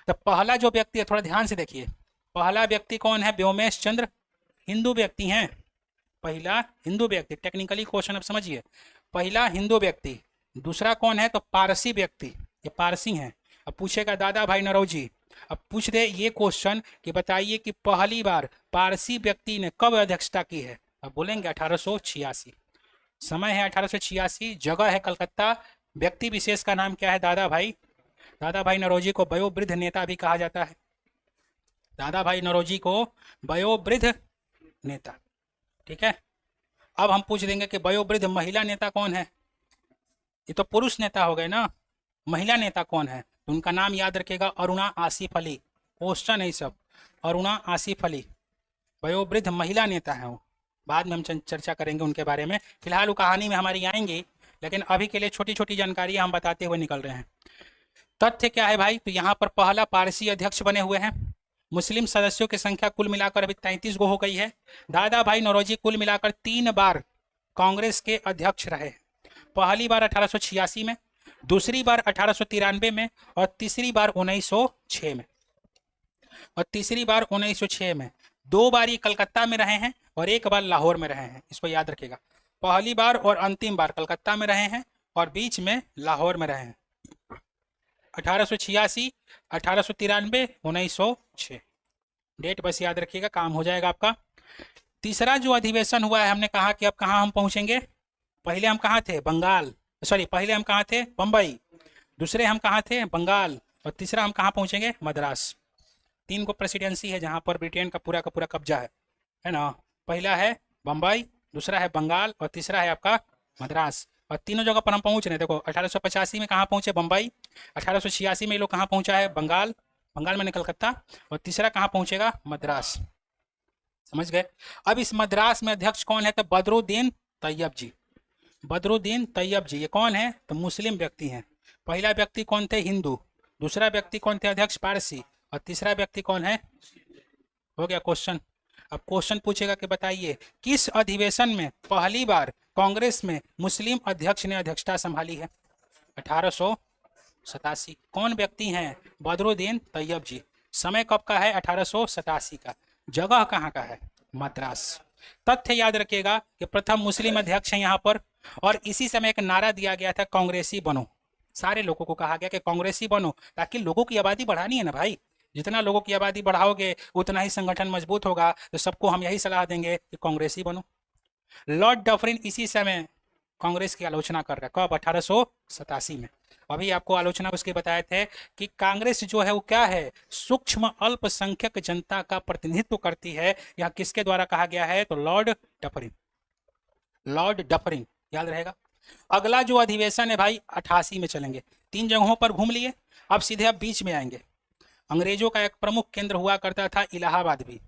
तो पहला जो व्यक्ति है, थोड़ा ध्यान से देखिए, पहला व्यक्ति कौन है, व्योमेश चंद्र, हिंदू व्यक्ति हैं, पहला हिंदू व्यक्ति। टेक्निकली क्वेश्चन अब समझिए, पहला हिंदू व्यक्ति। दूसरा कौन है, तो पारसी व्यक्ति, ये पारसी हैं। अब पूछेगा दादा भाई नौरोजी, अब पूछ दे ये क्वेश्चन कि बताइए कि पहली बार पारसी व्यक्ति ने कब अध्यक्षता की है, अब बोलेंगे 1886। समय है 1886, जगह है कलकत्ता, व्यक्ति विशेष का नाम क्या है, दादा भाई नौरोजी को वयोवृद्ध नेता भी कहा जाता है। दादा भाई नौरोजी को वयोवृद्ध नेता। ठीक है, अब हम पूछ देंगे कि वयोवृद्ध महिला नेता कौन है, ये तो पुरुष नेता हो गए ना, महिला नेता कौन है, तो उनका नाम याद रखेगा, अरुणा आसिफ अली। क्वेश्चन है सब, अरुणा आसिफ अली वयोवृद्ध महिला नेता है वो, बाद में हम चर्चा करेंगे उनके बारे में। फिलहाल वो कहानी में हमारी आएंगी, लेकिन अभी के लिए छोटी छोटी जानकारियां हम बताते हुए निकल रहे हैं। तथ्य क्या है भाई, तो यहाँ पर पहला पारसी अध्यक्ष बने हुए हैं। मुस्लिम सदस्यों की संख्या कुल मिलाकर अभी 33 गो हो गई है। दादा भाई नौरोजी कुल मिलाकर 3 बार कांग्रेस के अध्यक्ष रहे, पहली बार 1886 में, दूसरी बार 1893 में, और तीसरी बार 1906 में, और तीसरी बार 1906 में। 2 बार ये कलकत्ता में रहे हैं और 1 बार लाहौर में रहे हैं, इसको याद रखिएगा। पहली बार और अंतिम बार कलकत्ता में रहे हैं और बीच में लाहौर में रहे हैं। 1886, 1893, 1906, डेट बस याद रखिएगा, काम हो जाएगा आपका। तीसरा जो अधिवेशन हुआ है, हमने कहा कि अब कहाँ हम पहुंचेंगे, पहले हम कहाँ थे, पहले हम कहाँ थे, बंबई। दूसरे हम कहाँ थे, बंगाल। और तीसरा हम कहाँ पहुंचेंगे, मद्रास। 3 को प्रेसिडेंसी है जहाँ पर ब्रिटेन का पूरा कब्जा है ना। पहला है बंबई, दूसरा है बंगाल, और तीसरा है आपका मद्रास। और तीनों जगह पर हम पहुंच रहे हैं। देखो 1885 में कहाँ पहुंचे, बंबई। 1886 में ये लोग कहाँ पहुंचा है, बंगाल में कलकत्ता। और तीसरा कहाँ पहुंचेगा, मद्रास। समझ गए। अब इस मद्रास में अध्यक्ष कौन है, तो बदरुद्दीन तैयब जी। बदरुद्दीन तैयब जी, ये कौन है, तो मुस्लिम व्यक्ति हैं। पहला व्यक्ति कौन थे? हिंदू। दूसरा व्यक्ति कौन थे? अध्यक्ष पारसी। और तीसरा व्यक्ति कौन है? हो गया क्वेश्चन। अब क्वेश्चन पूछेगा कि बताइए किस अधिवेशन में पहली बार कांग्रेस में मुस्लिम अध्यक्ष ने अध्यक्षता संभाली है? 1887। कौन व्यक्ति हैं? बदरुद्दीन तैयब जी। समय कब का है? 1887 का। जगह कहाँ का है? मद्रास। तथ्य याद रखिएगा कि प्रथम मुस्लिम अध्यक्ष हैं यहाँ पर, और इसी समय एक नारा दिया गया था, कांग्रेसी बनो। सारे लोगों को कहा गया कि कांग्रेसी बनो, ताकि लोगों की आबादी बढ़ानी है ना भाई। जितना लोगों की आबादी बढ़ाओगे उतना ही संगठन मजबूत होगा। तो सबको हम यही सलाह देंगे कि कांग्रेसी बनो। लॉर्ड डफरिन इसी समय कांग्रेस की आलोचना कर रहा है। कब? 1887 में। अभी आपको आलोचना उसके बताए थे कि कांग्रेस जो है वो क्या है? सूक्ष्म अल्पसंख्यक जनता का प्रतिनिधित्व करती है। यह किसके द्वारा कहा गया है? तो लॉर्ड डफरिन। लॉर्ड डफरिन याद रहेगा। अगला जो अधिवेशन है भाई 88 में चलेंगे। 3 जगहों पर घूम लिए, अब सीधे अब बीच में आएंगे। अंग्रेजों का एक प्रमुख केंद्र हुआ करता था इलाहाबाद भी,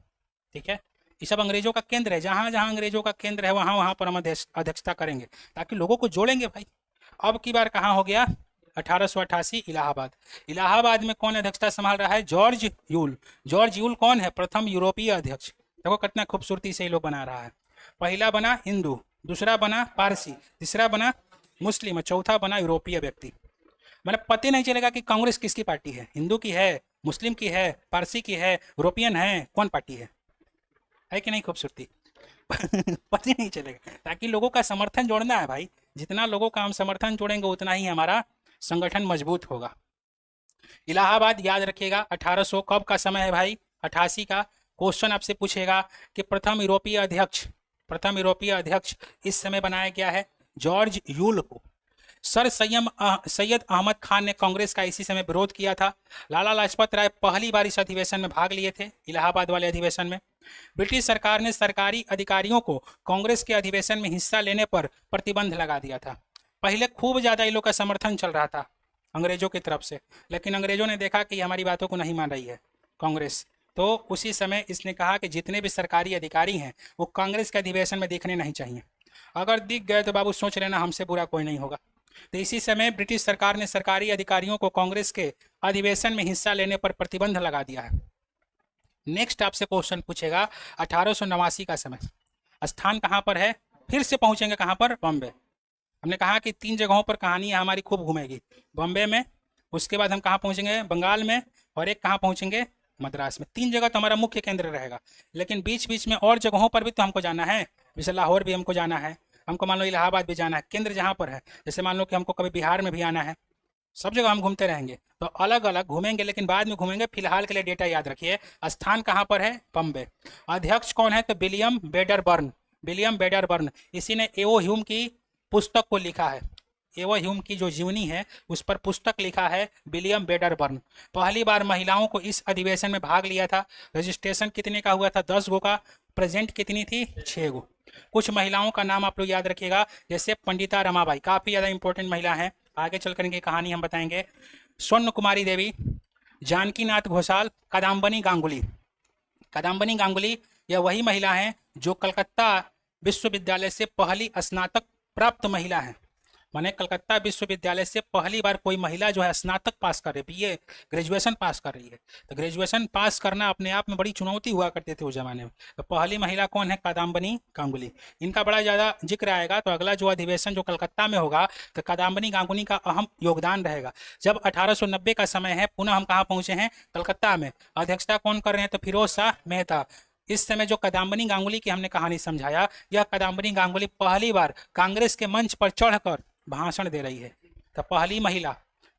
ठीक है। ये सब अंग्रेजों का केंद्र है। जहां जहां अंग्रेजों का केंद्र है वहां वहां पर हम अध्यक्षता करेंगे, ताकि लोगों को जोड़ेंगे भाई। अब की बार कहाँ हो गया? 1888 इलाहाबाद। इलाहाबाद में कौन अध्यक्षता संभाल रहा है? George Yule. जॉर्ज यूल कौन है? प्रथम यूरोपीय अध्यक्ष। देखो कितना खूबसूरती से ये लोग बना रहा है। पहला बना हिंदू, दूसरा बना पारसी, तीसरा बना मुस्लिम और चौथा बना यूरोपीय व्यक्ति। मतलब पता नहीं चलेगा कि कांग्रेस किसकी पार्टी है, हिंदू की है, मुस्लिम की है, पारसी की है, यूरोपियन है, कौन पार्टी है कि नहीं खूबसूरती? पता नहीं चलेगा, ताकि लोगों का समर्थन जोड़ना है भाई। जितना लोगों का हम समर्थन जोड़ेंगे उतना ही हमारा संगठन मजबूत होगा। इलाहाबाद याद रखिएगा। 1800 कब का समय है भाई? 88 का। क्वेश्चन आपसे पूछेगा कि प्रथम यूरोपीय अध्यक्ष इस समय बनाया गया है जॉर्ज यूल को। सर सैयद अहमद खान ने कांग्रेस का इसी समय विरोध किया था। लाला लाजपत राय पहली बार इस अधिवेशन में भाग लिए थे, इलाहाबाद वाले अधिवेशन में। ब्रिटिश सरकार ने सरकारी अधिकारियों को कांग्रेस के अधिवेशन में हिस्सा लेने पर प्रतिबंध लगा दिया था। पहले खूब ज्यादा इन लोग का समर्थन चल रहा था अंग्रेजों की तरफ से, लेकिन अंग्रेजों ने देखा कि हमारी बातों को नहीं मान रही है कांग्रेस, तो उसी समय इसने कहा कि जितने भी सरकारी अधिकारी हैं वो कांग्रेस के अधिवेशन में दिखने नहीं चाहिए। अगर दिख गए तो बाबू सोच लेना हमसे बुरा कोई नहीं होगा। तो इसी समय ब्रिटिश सरकार ने सरकारी अधिकारियों को कांग्रेस के अधिवेशन में हिस्सा लेने पर प्रतिबंध लगा दिया है। नेक्स्ट आपसे क्वेश्चन पूछेगा 1889 का समय, स्थान कहां पर है? फिर से पहुंचेंगे कहां पर? बॉम्बे। हमने कहा कि 3 जगहों पर कहानी हमारी खूब घूमेगी। बॉम्बे में, उसके बाद हम कहां पहुंचेंगे? बंगाल में, और एक कहां पहुंचेंगे? मद्रास में। 3 जगह तो हमारा मुख्य केंद्र रहेगा, लेकिन बीच बीच में और जगहों पर भी तो हमको जाना है। जैसे लाहौर भी हमको जाना है, हमको मान लो इलाहाबाद भी जाना है, केंद्र जहाँ पर है। जैसे मान लो कि हमको कभी बिहार में भी आना है। सब जगह हम घूमते रहेंगे, तो अलग अलग घूमेंगे, लेकिन बाद में घूमेंगे। फिलहाल के लिए डेटा याद रखिए। स्थान कहाँ पर है? बम्बे। अध्यक्ष कौन है? तो विलियम वेडरबर्न। विलियम वेडरबर्न, इसी ने एवो ह्यूम की पुस्तक को लिखा है। एवो ह्यूम की जो जीवनी है उस पर पुस्तक लिखा है विलियम वेडरबर्न। पहली बार महिलाओं को इस अधिवेशन में भाग लिया था। रजिस्ट्रेशन कितने का हुआ था? 10 गो का। प्रेजेंट कितनी थी? 6 गो। कुछ महिलाओं का नाम आप लोग याद रखिएगा, जैसे पंडिता रमाबाई, काफी ज्यादा इंपॉर्टेंट महिला है। आगे चल करके कहानी हम बताएंगे। स्वर्ण कुमारी देवी, जानकीनाथ घोषाल, कादम्बनी गांगुली। कादम्बनी गांगुली यह वही महिला है जो कलकत्ता विश्वविद्यालय से पहली स्नातक प्राप्त महिला है। माने कलकत्ता विश्वविद्यालय से पहली बार कोई महिला जो है स्नातक पास कर रही है, बीए ग्रेजुएशन पास कर रही है। तो ग्रेजुएशन पास करना अपने आप में बड़ी चुनौती हुआ करते थे उस जमाने में। तो पहली महिला कौन है? कादम्बनी गांगुली। इनका बड़ा ज़्यादा जिक्र आएगा, तो अगला जो अधिवेशन जो कलकत्ता में होगा तो कादम्बनी गांगुली का अहम योगदान रहेगा। जब 1890 का समय है, पुनः हम कहाँ पहुँचे हैं? कलकत्ता में। अध्यक्षता कौन कर रहे हैं? तो फिरोज शाह मेहता। इस समय जो कादम्बनी गांगुली की हमने कहानी समझाया, यह कादम्बनी गांगुली पहली बार कांग्रेस के मंच पर चढ़कर भाषण दे रही है। तो पहली महिला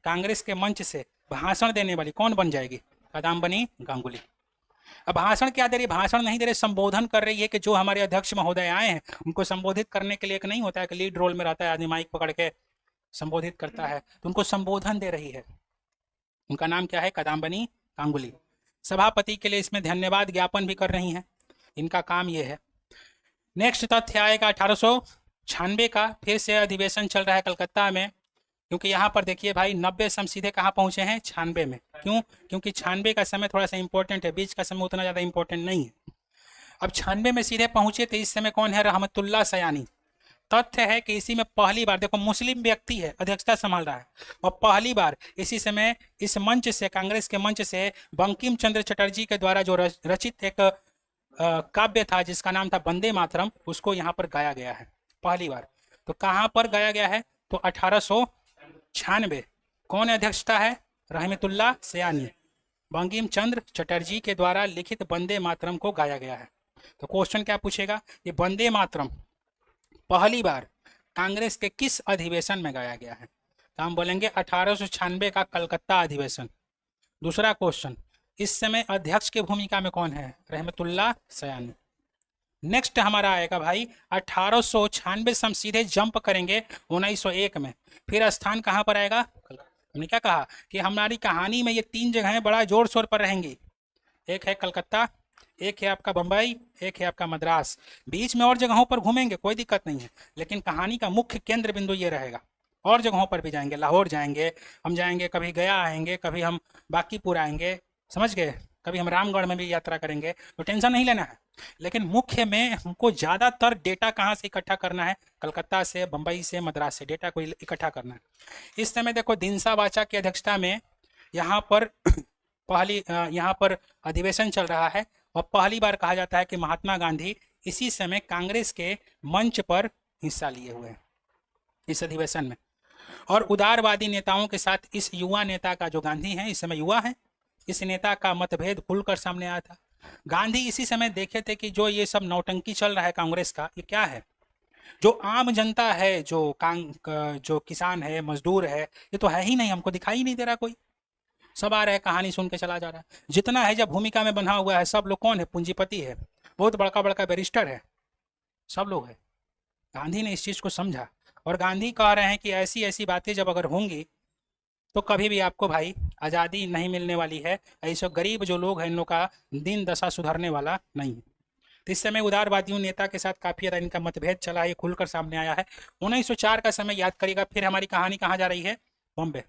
कांग्रेस के मंच से भाषण देने वाली कौन बन जाएगी? कादम्बनी गांगुली। अब भाषण क्या दे रही है? भाषण नहीं दे रही, संबोधन कर रही है कि जो हमारे अध्यक्ष महोदय आए हैं उनको संबोधित करने के लिए। एक नहीं होता है कि लीड रोल में रहता है आदमी, माइक पकड़ के संबोधित करता है, तो उनको संबोधन दे रही है। उनका नाम क्या है? कादम्बनी गांगुली। सभापति के लिए इसमें धन्यवाद ज्ञापन भी कर रही हैं। इनका काम ये है। नेक्स्ट तथ्य आएगा 1896 का। फिर से अधिवेशन चल रहा है कलकत्ता में, क्योंकि यहाँ पर देखिए भाई 90 से हम सीधे कहाँ पहुँचे हैं? 96 में। क्यों? क्योंकि 96 का समय थोड़ा सा इंपॉर्टेंट है, बीच का समय उतना ज़्यादा इंपॉर्टेंट नहीं है। अब 96 में सीधे पहुँचे तो इस समय कौन है? रहमतुल्लाह सयानी। तथ्य है कि इसी में पहली बार, देखो मुस्लिम व्यक्ति है अध्यक्षता संभाल रहा है, और पहली बार इसी समय इस मंच से, कांग्रेस के मंच से बंकिम चंद्र चटर्जी के द्वारा जो रचित एक काव्य था जिसका नाम था वंदे मातरम, उसको यहाँ पर गाया गया है पहली बार। तो कहाँ पर गाया गया है? तो 1896। कौन अध्यक्षता है? रहमतुल्लाह सयानी, बंकिम चंद्र चटर्जी के द्वारा लिखित वंदे मातरम को गाया गया है। तो क्वेश्चन क्या पूछेगा? ये वंदे मातरम पहली बार कांग्रेस के किस अधिवेशन में गाया गया है? तो हम बोलेंगे 1896 का कलकत्ता अधिवेशन। दूसरा क्वेश्चन, इस समय अध्यक्ष की भूमिका में कौन है? रहमतुल्लाह सयानी। नेक्स्ट हमारा आएगा भाई 1896 से हम सीधे जंप करेंगे 1901 में, फिर स्थान कहाँ पर आएगा? हमने क्या कहा कि हमारी कहानी में ये 3 जगहें बड़ा जोर शोर पर रहेंगी, एक है कलकत्ता, एक है आपका बम्बई, एक है आपका मद्रास। बीच में और जगहों पर घूमेंगे, कोई दिक्कत नहीं है, लेकिन कहानी का मुख्य केंद्र बिंदु ये रहेगा। और जगहों पर भी जाएंगे, लाहौर जाएंगे, हम जाएंगे कभी गया आएंगे, कभी हम बांकीपुर आएंगे, समझ गए, कभी हम रामगढ़ में भी यात्रा करेंगे, तो टेंशन नहीं लेना है। लेकिन मुख्य में हमको ज़्यादातर डेटा कहाँ से इकट्ठा करना है? कलकत्ता से, बम्बई से, मद्रास से डेटा को इकट्ठा करना है। इस समय देखो दिनसा वाचा की अध्यक्षता में यहाँ पर यहाँ पर अधिवेशन चल रहा है, और पहली बार कहा जाता है कि महात्मा गांधी इसी समय कांग्रेस के मंच पर हिस्सा लिए हुए हैं इस अधिवेशन में। और उदारवादी नेताओं के साथ इस युवा नेता का, जो गांधी है इस समय युवा है, इस नेता का मतभेद खुलकर सामने आया था। गांधी इसी समय देखे थे कि जो ये सब नौटंकी चल रहा है कांग्रेस का, ये क्या है? जो आम जनता है, जो किसान है, मजदूर है, ये तो है ही नहीं, हमको दिखाई नहीं दे रहा कोई। सब आ रहा है, कहानी सुन के चला जा रहा है। जितना है जब भूमिका में बंधा हुआ है, सब लोग कौन है? पूंजीपति है, बहुत बड़का बड़का बैरिस्टर है, सब लोग है। गांधी ने इस चीज़ को समझा, और गांधी कह रहे हैं कि ऐसी ऐसी बातें जब अगर होंगी तो कभी भी आपको भाई आज़ादी नहीं मिलने वाली है। ऐसे गरीब जो लोग हैं, इन लोग का दिन दशा सुधरने वाला नहीं है। तो इस समय उदारवादियों नेता के साथ काफ़ी ज़्यादा इनका मतभेद चला है, ये खुलकर सामने आया है। 1904 का समय याद करिएगा। फिर हमारी कहानी कहाँ जा रही है? बॉम्बे।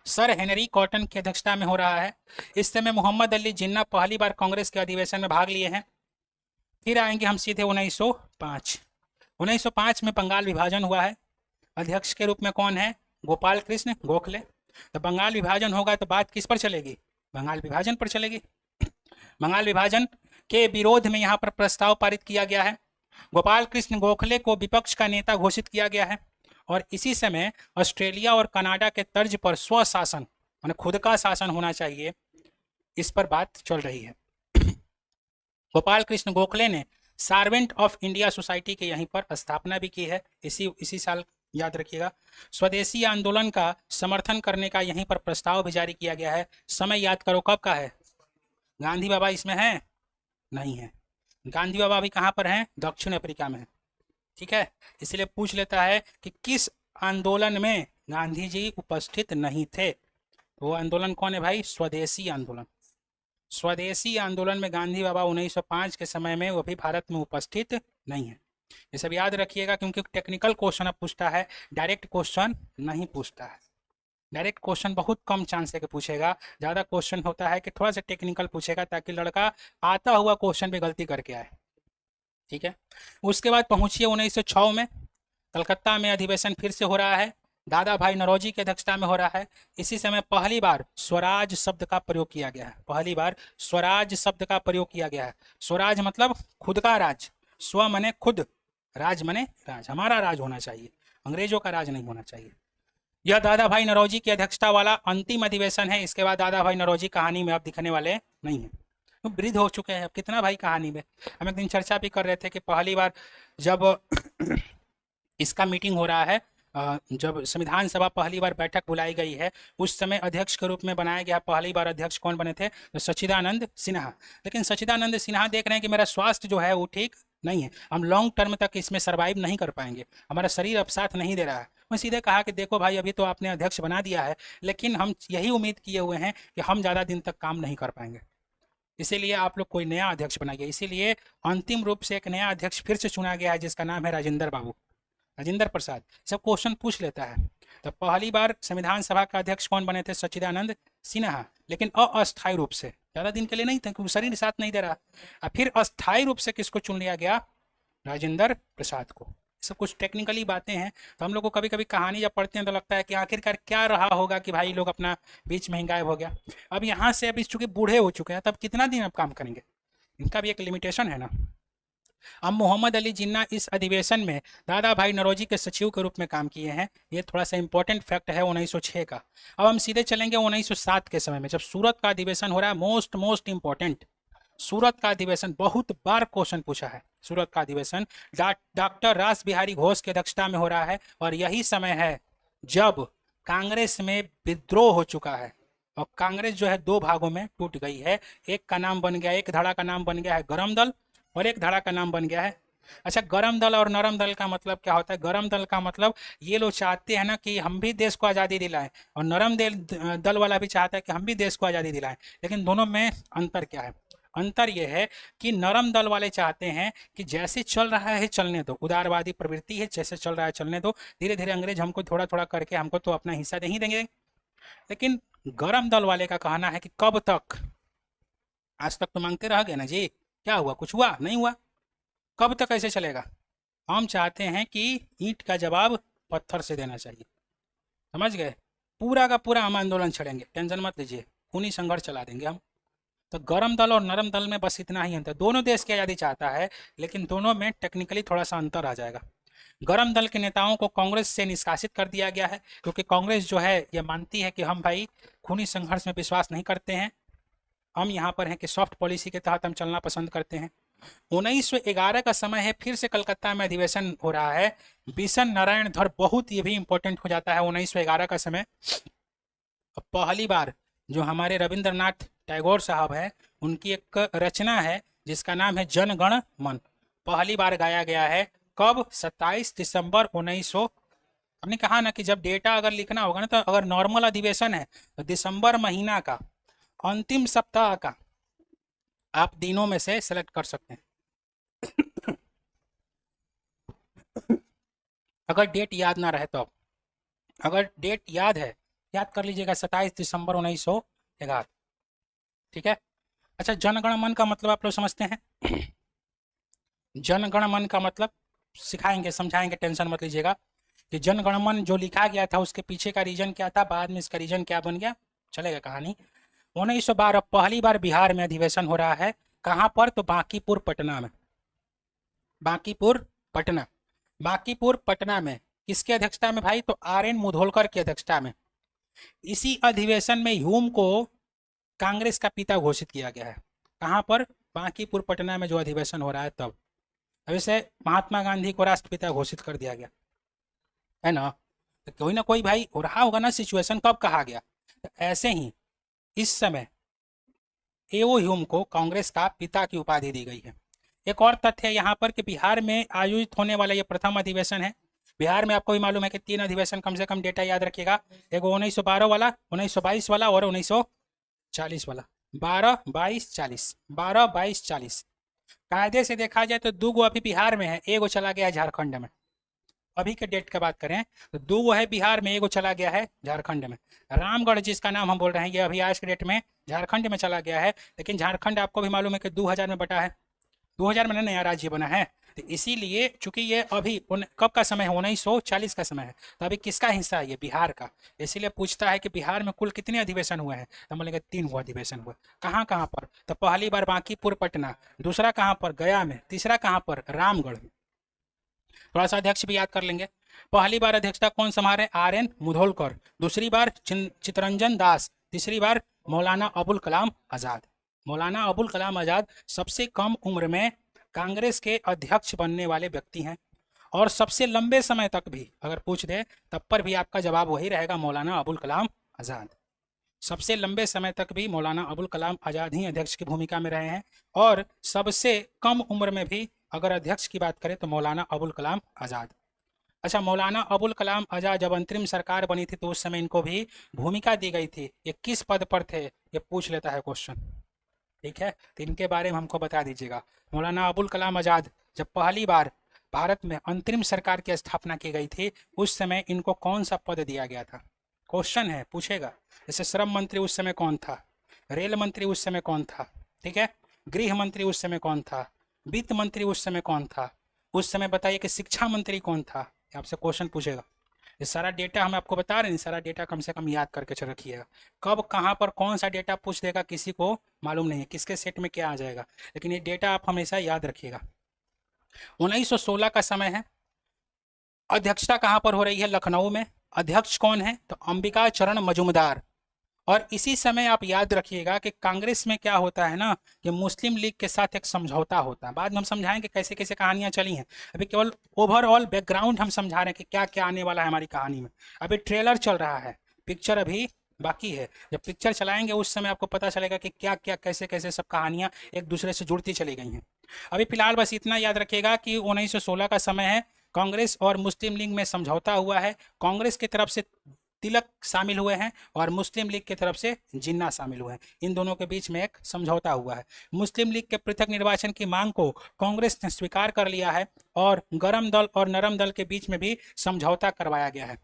सर हेनरी कॉटन की अध्यक्षता में हो रहा है। इस समय मोहम्मद अली जिन्ना पहली बार कांग्रेस के अधिवेशन में भाग लिए हैं। फिर आएंगे हम सीधे 1905। 1905 में बंगाल विभाजन हुआ है। अध्यक्ष के रूप में कौन है? गोपाल कृष्ण गोखले। तो बंगाल विभाजन होगा तो बात किस पर चलेगी? बंगाल विभाजन पर चलेगी। बंगाल विभाजन के विरोध में यहाँ पर प्रस्ताव पारित किया गया है। गोपाल कृष्ण गोखले को विपक्ष का नेता घोषित किया गया है। और इसी समय ऑस्ट्रेलिया और कनाडा के तर्ज पर स्वशासन, माने खुद का शासन होना चाहिए, इस पर बात चल रही है। गोपाल कृष्ण गोखले ने सार्वेंट ऑफ इंडिया सोसाइटी के यहीं पर स्थापना भी की है, इसी साल, याद रखिएगा। स्वदेशी आंदोलन का समर्थन करने का यहीं पर प्रस्ताव भी जारी किया गया है। समय याद करो कब का है? गांधी बाबा इसमें हैं? नहीं है। गांधी बाबा अभी कहाँ पर हैं? दक्षिण अफ्रीका में है। ठीक है, इसलिए पूछ लेता है कि किस आंदोलन में गांधी जी उपस्थित नहीं थे। वो आंदोलन कौन है भाई? स्वदेशी आंदोलन। स्वदेशी आंदोलन में गांधी बाबा 1905 के समय में वो भी भारत में उपस्थित नहीं है। ये सब याद रखिएगा, क्योंकि टेक्निकल क्वेश्चन अब पूछता है, डायरेक्ट क्वेश्चन नहीं पूछता है। डायरेक्ट क्वेश्चन बहुत कम चांस है कि पूछेगा, ज़्यादा क्वेश्चन होता है कि थोड़ा सा टेक्निकल पूछेगा, ताकि लड़का आता हुआ क्वेश्चन पे गलती करके आए। ठीक है, उसके बाद पहुंचिए 1906 में। कलकत्ता में अधिवेशन फिर से हो रहा है, दादा भाई नौरोजी की अध्यक्षता में हो रहा है। इसी समय पहली बार स्वराज शब्द का प्रयोग किया गया है। पहली बार स्वराज शब्द का प्रयोग किया गया है। स्वराज मतलब खुद का राज, स्व मने खुद, राज मने राज, हमारा राज होना चाहिए, अंग्रेजों का राज नहीं होना चाहिए। यह दादा भाई नौरोजी की अध्यक्षता वाला अंतिम अधिवेशन है। इसके बाद दादा भाई नौरोजी कहानी में अब दिखने वाले नहीं है, तो वृद्ध हो चुके हैं। अब कितना भाई कहानी में, हम एक दिन चर्चा भी कर रहे थे कि पहली बार जब इसका मीटिंग हो रहा है, जब संविधान सभा पहली बार बैठक बुलाई गई है, उस समय अध्यक्ष के रूप में बनाया गया। पहली बार अध्यक्ष कौन बने थे? तो सच्चिदानंद सिन्हा। लेकिन सच्चिदानंद सिन्हा देख रहे हैं कि मेरा स्वास्थ्य जो है वो ठीक नहीं है, हम लॉन्ग टर्म तक इसमें सर्वाइव नहीं कर पाएंगे, हमारा शरीर अब साथ नहीं दे रहा है। मैं सीधे कहा कि देखो भाई, अभी तो आपने अध्यक्ष बना दिया है, लेकिन हम यही उम्मीद किए हुए हैं कि हम ज़्यादा दिन तक काम नहीं कर पाएंगे, इसीलिए आप लोग कोई नया अध्यक्ष बनाइए। इसीलिए अंतिम रूप से एक नया अध्यक्ष फिर से चुना गया है, जिसका नाम है राजेंद्र बाबू, राजेंद्र प्रसाद। सब क्वेश्चन पूछ लेता है। तो पहली बार संविधान सभा का अध्यक्ष कौन बने थे? सच्चिदानंद सिन्हा, लेकिन अस्थायी रूप से, ज़्यादा दिन के लिए नहीं था, क्योंकि शरीर साथ नहीं दे रहा। और फिर अस्थायी रूप से किसको चुन लिया गया? राजेंद्र प्रसाद को। सब कुछ टेक्निकली बातें हैं, तो हम लोग को कभी कभी कहानी जब पढ़ते हैं तो लगता है कि आखिरकार क्या रहा होगा कि भाई लोग अपना बीच में ही गायब हो गया। अब यहाँ से अब इस चूंकि बूढ़े हो चुके हैं, तब कितना दिन अब काम करेंगे, इनका भी एक लिमिटेशन है ना। अब मोहम्मद अली जिन्ना इस अधिवेशन में दादा भाई नौरोजी के सचिव के रूप में काम किए हैं। ये थोड़ा सा इंपॉर्टेंट फैक्ट है 1906 का। अब हम सीधे चलेंगे 1907 के समय में, जब सूरत का अधिवेशन हो रहा है। मोस्ट इंपॉर्टेंट सूरत का अधिवेशन, बहुत बार क्वेश्चन पूछा है। सूरत का अधिवेशन डॉक्टर रास बिहारी घोष की अध्यक्षता में हो रहा है, और यही समय है जब कांग्रेस में विद्रोह हो चुका है और कांग्रेस जो है दो भागों में टूट गई है। एक का नाम बन गया, एक धड़ा का नाम बन गया है गरम दल, और एक धड़ा का नाम बन गया है। अच्छा, गरम दल और नरम दल का मतलब क्या होता है? गरम दल का मतलब ये लोग चाहते हैं ना कि हम भी देश को आज़ादी दिलाएं, और नरम दल वाला भी चाहता है कि हम भी देश को आज़ादी दिलाएं। लेकिन दोनों में अंतर क्या है? अंतर यह है कि नरम दल वाले चाहते हैं कि जैसे चल रहा है चलने दो, उदारवादी प्रवृत्ति है, जैसे चल रहा है चलने दो, धीरे धीरे अंग्रेज हमको थोड़ा थोड़ा करके हमको तो अपना हिस्सा नहीं देंगे। लेकिन गरम दल वाले का कहना है कि कब तक, आज तक तो मांगते रह गए ना जी, क्या हुआ? कुछ हुआ नहीं हुआ, कब तक ऐसे चलेगा? हम चाहते हैं कि ईंट का जवाब पत्थर से देना चाहिए, समझ गए? पूरा का पूरा हम आंदोलन छेड़ेंगे, टेंशन मत लीजिए, खूनी संघर्ष चला देंगे हम। तो गरम दल और नरम दल में बस इतना ही अंतर। दोनों देश की आज़ादी चाहता है, लेकिन दोनों में टेक्निकली थोड़ा सा अंतर आ जाएगा। गरम दल के नेताओं को कांग्रेस से निष्कासित कर दिया गया है, क्योंकि कांग्रेस जो है ये मानती है कि हम भाई खूनी संघर्ष में विश्वास नहीं करते हैं, हम यहाँ पर हैं कि सॉफ्ट पॉलिसी के तहत हम चलना पसंद करते हैं। 1911 का समय है, फिर से कलकत्ता में अधिवेशन हो रहा है। बिशन नारायण धर, बहुत ये भी इंपॉर्टेंट हो जाता है 1911 का समय। पहली बार जो हमारे रविंद्रनाथ टैगोर साहब है, उनकी एक रचना है जिसका नाम है जन गण मन, पहली बार गाया गया है। कब? 27 दिसंबर 1900। हमने कहा ना कि जब डेटा अगर लिखना होगा ना, तो अगर नॉर्मल अधिवेशन है तो दिसंबर महीना का अंतिम सप्ताह का आप दिनों में से सेलेक्ट कर सकते हैं। अगर डेट याद ना रहे तो, अगर डेट याद है याद कर लीजिएगा, 27 दिसंबर 1911, ठीक है। अच्छा, जनगण मन का मतलब आप लोग समझते हैं? जनगण मन का मतलब सिखाएंगे, समझाएंगे, टेंशन मत लीजिएगा। कि जनगण मन जो लिखा गया था उसके पीछे का रीजन क्या था, बाद में इसका रीजन क्या बन गया, चलेगा कहानी। 1912 पहली बार बिहार में अधिवेशन हो रहा है। कहाँ पर? तो बांकीपुर पटना में। बांकीपुर पटना, बांकीपुर पटना में किसके अध्यक्षता में भाई? तो आर एन मुधोलकर की अध्यक्षता में। इसी अधिवेशन में ह्यूम को कांग्रेस का पिता घोषित किया गया है। कहाँ पर? बांकीपुर पटना में जो अधिवेशन हो रहा है तब। अब इसे महात्मा गांधी को राष्ट्रपिता घोषित कर दिया गया है ना। तो कोई ना कोई भाई हो रहा होगा ना सिचुएशन, कब कहा गया। तो ऐसे ही इस समय एओ ह्यूम को कांग्रेस का पिता की उपाधि दी गई है। एक और तथ्य यहाँ पर कि बिहार में आयोजित होने वाला ये प्रथम अधिवेशन है। बिहार में आपको भी मालूम है कि 3 अधिवेशन, कम से कम डेटा याद रखिएगा, एक 1912 वाला, 1922 वाला और 1940 वाला। 12, 22, 40, 12, 22, 40। कायदे से देखा जाए तो 2 अभी बिहार में है, एगो चला गया झारखंड में। अभी के डेट की बात करें तो 2 है बिहार में, एगो चला गया है झारखंड में। रामगढ़ जिसका नाम हम बोल रहे हैं, ये अभी आज के डेट में झारखंड में चला गया है। लेकिन झारखंड आपको भी मालूम है कि 2000 में बटा है, 2000 में नया राज्य बना है। तो इसीलिए चूंकि ये अभी कब का समय है? 1940 का समय है। तो अभी किसका हिस्सा है? ये बिहार का। इसीलिए पूछता है कि बिहार में कुल कितने अधिवेशन हुए हैं, तो हम बोलेंगे 3 हुआ अधिवेशन हुआ। कहाँ कहाँ पर? तो पहली बार बांकीपुर पटना, दूसरा कहाँ पर? गया में, तीसरा कहाँ पर? रामगढ़ में। थोड़ा सा अध्यक्ष भी याद कर लेंगे। पहली बार अध्यक्षता कौन संभाले? R N Mudholkar. दूसरी बार चित्तरंजन दास। तीसरी बार मौलाना अबुल कलाम आजाद। मौलाना अबुल कलाम आजाद सबसे कम उम्र में कांग्रेस के अध्यक्ष बनने वाले व्यक्ति हैं, और सबसे लंबे समय तक भी अगर पूछ दे तब पर भी आपका जवाब वही रहेगा, मौलाना अबुल कलाम आजाद। सबसे लंबे समय तक भी मौलाना अबुल कलाम आजाद ही अध्यक्ष की भूमिका में रहे हैं, और सबसे कम उम्र में भी अगर अध्यक्ष की बात करें तो मौलाना अबुल कलाम आजाद। अच्छा, मौलाना अबुल कलाम आजाद जब अंतरिम सरकार बनी थी तो उस समय इनको भी भूमिका दी गई थी। ये किस पद पर थे, ये पूछ लेता है क्वेश्चन, ठीक है। तो इनके बारे में हमको बता दीजिएगा। मौलाना अबुल कलाम आजाद जब पहली बार भारत में अंतरिम सरकार की स्थापना की गई थी, उस समय इनको कौन सा पद दिया गया था? क्वेश्चन है, पूछेगा। जैसे श्रम मंत्री उस समय कौन था, रेल मंत्री उस समय कौन था, ठीक है, गृह मंत्री उस समय कौन था, वित्त मंत्री उस समय कौन था, उस समय बताइए कि शिक्षा मंत्री कौन था, ये आपसे क्वेश्चन पूछेगा। ये सारा डेटा हम आपको बता रहे हैं, सारा डेटा कम से कम याद करके रखिएगा। कब कहाँ पर कौन सा डेटा पूछ देगा किसी को मालूम नहीं है, किसके सेट में क्या आ जाएगा, लेकिन ये डेटा आप हमेशा याद रखिएगा। 1916 का समय है। अध्यक्षता कहाँ पर हो रही है? लखनऊ में। अध्यक्ष कौन है? तो अंबिका चरण मजूमदार। और इसी समय आप याद रखिएगा कि कांग्रेस में क्या होता है ना, कि मुस्लिम लीग के साथ एक समझौता होता है। बाद में हम समझाएंगे कैसे कैसे कहानियां चली हैं, अभी केवल ओवरऑल बैकग्राउंड हम समझा रहे हैं कि क्या क्या आने वाला है हमारी कहानी में। अभी ट्रेलर चल रहा है, पिक्चर अभी बाकी है। जब पिक्चर चलाएंगे उस समय आपको पता चलेगा कि क्या क्या कैसे कैसे सब कहानियां एक दूसरे से जुड़ती चली गई हैं। अभी फिलहाल बस इतना याद रखिएगा कि 1916 का समय है, कांग्रेस और मुस्लिम लीग में समझौता हुआ है। कांग्रेस की तरफ से तिलक शामिल हुए हैं और मुस्लिम लीग की तरफ से जिन्ना शामिल हुए हैं। इन दोनों के बीच में एक समझौता हुआ है। मुस्लिम लीग के पृथक निर्वाचन की मांग को कांग्रेस ने स्वीकार कर लिया है और गरम दल और नरम दल के बीच में भी समझौता करवाया गया है।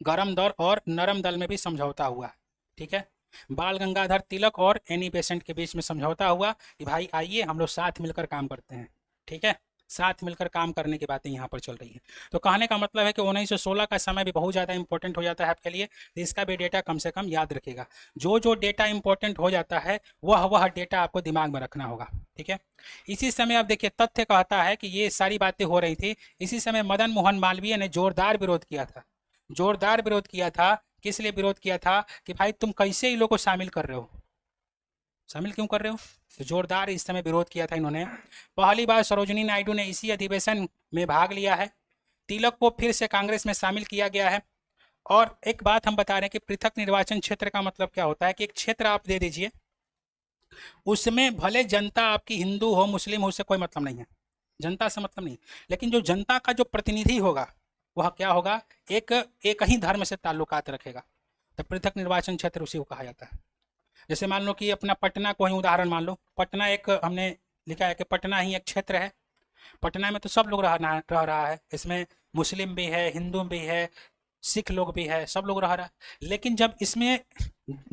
गरम दल और नरम दल में भी समझौता हुआ है। ठीक है, बाल गंगाधर तिलक और एनी बेसेंट के बीच में समझौता हुआ कि भाई आइए हम लोग साथ मिलकर काम करते हैं। ठीक है, साथ मिलकर काम करने की बातें यहाँ पर चल रही है। तो कहने का मतलब है कि 1916 का समय भी बहुत ज़्यादा इंपॉर्टेंट हो जाता है आपके लिए, तो इसका भी डेटा कम से कम याद रखिएगा। जो जो डेटा इंपॉर्टेंट हो जाता है वह डेटा आपको दिमाग में रखना होगा। ठीक है, इसी समय आप देखिए तथ्य कहता है कि ये सारी बातें हो रही थी, इसी समय मदन मोहन मालवीय ने जोरदार विरोध किया था। जोरदार विरोध किया था। किस लिए विरोध किया था? कि भाई तुम कैसे इन लोगों को शामिल कर रहे हो, शामिल क्यों कर रहे हो? तो जोरदार इस समय विरोध किया था इन्होंने। पहली बार सरोजिनी नायडू ने इसी अधिवेशन में भाग लिया है। तिलक को फिर से कांग्रेस में शामिल किया गया है। और एक बात हम बता रहे हैं कि पृथक निर्वाचन क्षेत्र का मतलब क्या होता है कि एक क्षेत्र आप दे दीजिए, उसमें भले जनता आपकी हिंदू हो मुस्लिम हो, उससे कोई मतलब नहीं है, जनता से मतलब नहीं, लेकिन जो जनता का जो प्रतिनिधि होगा वह क्या होगा? एक ही धर्म से ताल्लुकात रखेगा। तो पृथक निर्वाचन क्षेत्र उसी को कहा जाता है। जैसे मान लो कि अपना पटना को ही उदाहरण मान लो, पटना एक हमने लिखा है कि पटना ही एक क्षेत्र है। पटना में तो सब लोग रह रहा है, इसमें मुस्लिम भी है, हिंदू भी है, सिख लोग भी है, सब लोग रह रहा है। लेकिन जब इसमें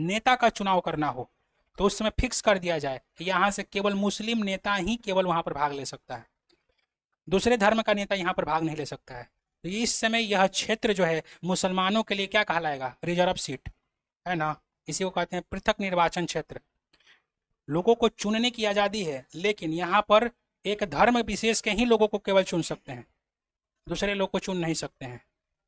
नेता का चुनाव करना हो तो उस समय फिक्स कर दिया जाए कि यहाँ से केवल मुस्लिम नेता ही केवल वहाँ पर भाग ले सकता है, दूसरे धर्म का नेता यहाँ पर भाग नहीं ले सकता है। तो इस समय यह क्षेत्र जो है मुसलमानों के लिए क्या कहलाएगा? रिजर्व सीट है ना, इसी को कहते हैं पृथक निर्वाचन क्षेत्र। लोगों को चुनने की आज़ादी है, लेकिन यहाँ पर एक धर्म विशेष के ही लोगों को केवल चुन सकते हैं, दूसरे लोग को चुन नहीं सकते हैं।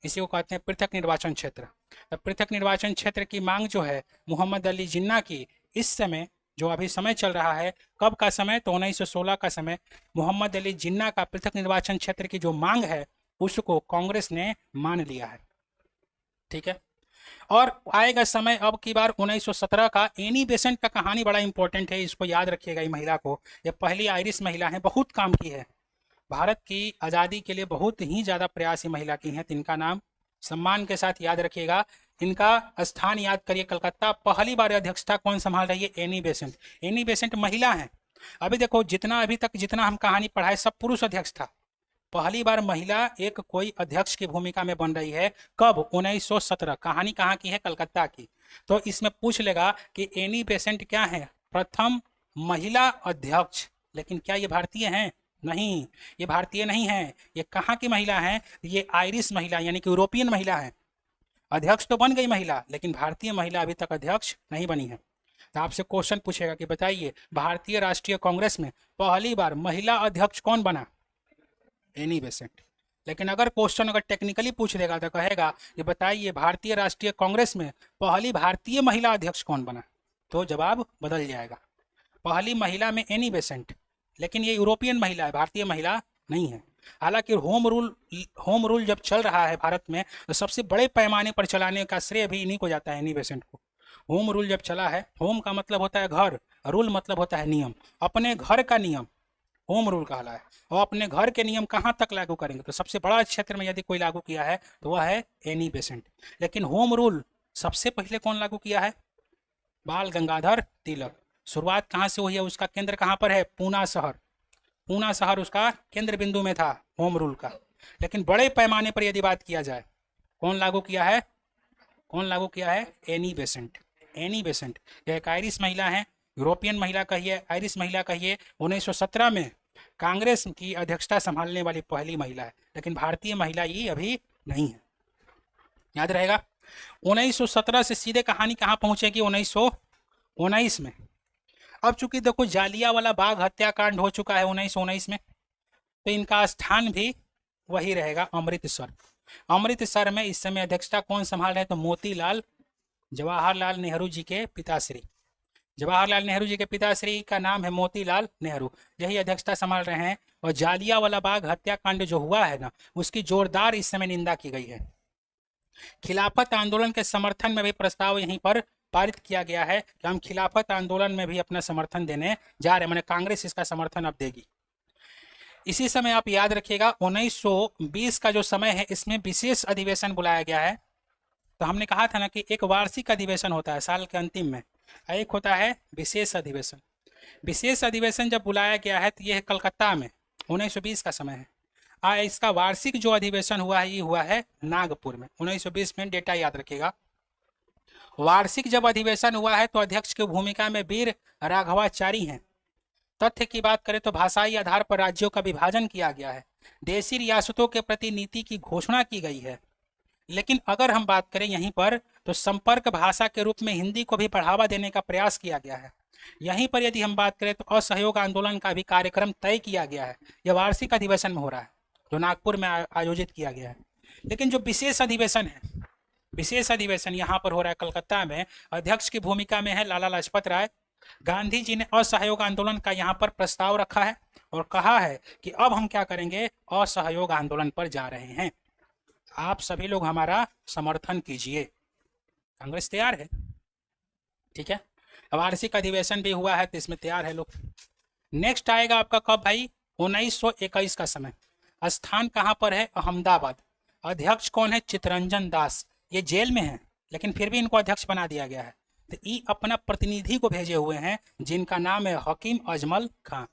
इसी को कहते हैं पृथक निर्वाचन क्षेत्र। तो पृथक निर्वाचन क्षेत्र की मांग जो है मोहम्मद अली जिन्ना की, इस समय जो अभी समय चल रहा है, कब का समय? तो 1916 का समय। मोहम्मद अली जिन्ना का पृथक निर्वाचन क्षेत्र की जो मांग है उसको कांग्रेस ने मान लिया है। ठीक है, और आएगा समय अब की बार 1917 का। एनी बेसेंट का कहानी बड़ा इंपॉर्टेंट है, इसको याद रखिएगा। ये महिला को, ये पहली आयरिश महिला है, बहुत काम की है, भारत की आज़ादी के लिए बहुत ही ज़्यादा प्रयास ये महिला की हैं। इनका नाम सम्मान के साथ याद रखिएगा। इनका स्थान याद करिए, कलकत्ता। पहली बार अध्यक्षता कौन संभाल रही है? Annie Besant. एनी बेसेंट महिला है। अभी देखो अभी तक जितना हम कहानी पढ़ाए सब पुरुष अध्यक्ष था, पहली बार महिला एक कोई अध्यक्ष की भूमिका में बन रही है। कब? 1917। कहानी कहाँ की है? कलकत्ता की। तो इसमें पूछ लेगा कि एनी बेसेंट क्या है? प्रथम महिला अध्यक्ष। लेकिन क्या ये भारतीय हैं? नहीं, ये भारतीय नहीं है। ये कहाँ की महिला है? ये आयरिश महिला यानी कि यूरोपियन महिला है। अध्यक्ष तो बन गई महिला, लेकिन भारतीय महिला अभी तक अध्यक्ष नहीं बनी है। तो आपसे क्वेश्चन पूछेगा कि बताइए भारतीय राष्ट्रीय कांग्रेस में पहली बार महिला अध्यक्ष कौन बना? Annie Besant. लेकिन अगर क्वेश्चन अगर टेक्निकली पूछ देगा तो कहेगा कि बताइए भारतीय राष्ट्रीय कांग्रेस में पहली भारतीय महिला अध्यक्ष कौन बना? तो जवाब बदल जाएगा। पहली महिला में एनी बेसेंट, लेकिन ये यूरोपियन महिला है, भारतीय महिला नहीं है। हालांकि होम रूल जब चल रहा है भारत में, तो सबसे बड़े पैमाने पर चलाने का श्रेय भी इन्हीं को जाता है, एनी बेसेंट को। होम रूल जब चला है, होम का मतलब होता है घर, रूल मतलब होता है नियम, अपने घर का नियम होम रूल कहला है। और अपने घर के नियम कहाँ तक लागू करेंगे? तो सबसे बड़ा क्षेत्र में यदि कोई लागू किया है तो वह है एनी बेसेंट। लेकिन होम रूल सबसे पहले कौन लागू किया है? बाल गंगाधर तिलक। शुरुआत कहाँ से हुई है? उसका केंद्र कहाँ पर है? पूना शहर। पूना शहर उसका केंद्र बिंदु में था होम रूल का। लेकिन बड़े पैमाने पर यदि बात किया जाए, कौन लागू किया है? कौन लागू किया है? Annie Besant. एनी बेसेंट यह एक आयरिश महिला है, यूरोपियन महिला कहिए, आयरिश महिला कहिए। 1917 में कांग्रेस की अध्यक्षता संभालने वाली पहली महिला है, लेकिन भारतीय महिला ये अभी नहीं है, याद रहेगा। 1917 से सीधे कहानी कहाँ पहुंचेगी, 1919 में। अब चूंकि देखो जालियांवाला बाग हत्याकांड हो चुका है 1919 में, तो इनका स्थान भी वही रहेगा, अमृतसर। अमृतसर में इस समय अध्यक्षता कौन संभाल रहे हैं, तो मोतीलाल जवाहरलाल नेहरू जी के पिताश्री। जवाहरलाल नेहरू जी के पिताश्री का नाम है मोतीलाल नेहरू, यही अध्यक्षता संभाल रहे हैं। और जालियांवाला बाग हत्याकांड जो हुआ है ना, उसकी जोरदार इस समय निंदा की गई है। खिलाफत आंदोलन के समर्थन में भी प्रस्ताव यहीं पर पारित किया गया है कि हम खिलाफत आंदोलन में भी अपना समर्थन देने जा रहे हैं, माने कांग्रेस इसका समर्थन अब देगी। इसी समय आप याद रखिएगा 1920 का जो समय है, इसमें विशेष अधिवेशन बुलाया गया है। तो हमने कहा था ना कि एक वार्षिक अधिवेशन होता है साल के अंतिम में, एक होता है विशेष अधिवेशन। विशेष अधिवेशन जब बुलाया गया है तो यह है कलकत्ता में, 1920 का समय है। इसका वार्षिक जो अधिवेशन हुआ है ये हुआ है नागपुर में 1920 में, डेटा याद रखिएगा। वार्षिक जब अधिवेशन हुआ है तो अध्यक्ष की भूमिका में वीर राघवाचारी हैं। तथ्य की बात करें तो भाषाई आधार पर राज्यों का विभाजन किया गया है, देशी रियासतों के प्रति नीति की घोषणा की गई है। लेकिन अगर हम बात करें यहीं पर तो संपर्क भाषा के रूप में हिंदी को भी बढ़ावा देने का प्रयास किया गया है। यहीं पर यदि हम बात करें तो असहयोग आंदोलन का भी कार्यक्रम तय किया गया है। यह वार्षिक अधिवेशन में हो रहा है जो नागपुर में आयोजित किया गया है। लेकिन जो विशेष अधिवेशन है, विशेष अधिवेशन यहाँ पर हो रहा है कलकत्ता में, अध्यक्ष की भूमिका में है लाला लाजपत राय। गांधी जी ने असहयोग आंदोलन का यहाँ पर प्रस्ताव रखा है और कहा है कि अब हम क्या करेंगे, असहयोग आंदोलन पर जा रहे हैं, आप सभी लोग हमारा समर्थन कीजिए। कांग्रेस तैयार है, ठीक है। वार्षिक अधिवेशन भी हुआ है तो इसमें तैयार है लोग। नेक्स्ट आएगा आपका कब भाई, 1921 का समय। स्थान कहाँ पर है, अहमदाबाद। अध्यक्ष कौन है, चितरंजन दास। ये जेल में है लेकिन फिर भी इनको अध्यक्ष बना दिया गया है। तो ये अपना प्रतिनिधि को भेजे हुए हैं जिनका नाम है हकीम अजमल खां।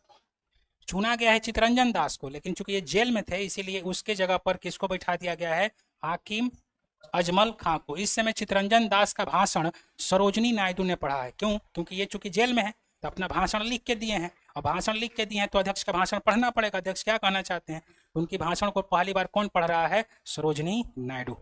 चुना गया है चितरंजन दास को, लेकिन चूंकि ये जेल में थे इसीलिए उसके जगह पर किसको बैठा दिया गया है, हाकिम अजमल खां को। इस समय चितरंजन दास का भाषण सरोजनी नायडू ने पढ़ा है। क्यों, क्योंकि ये चूंकि जेल में है तो अपना भाषण लिख के दिए हैं, और भाषण लिख के दिए हैं तो अध्यक्ष का भाषण पढ़ना पड़ेगा, अध्यक्ष क्या कहना चाहते हैं। उनकी भाषण को पहली बार कौन पढ़ रहा है, सरोजनी नायडू।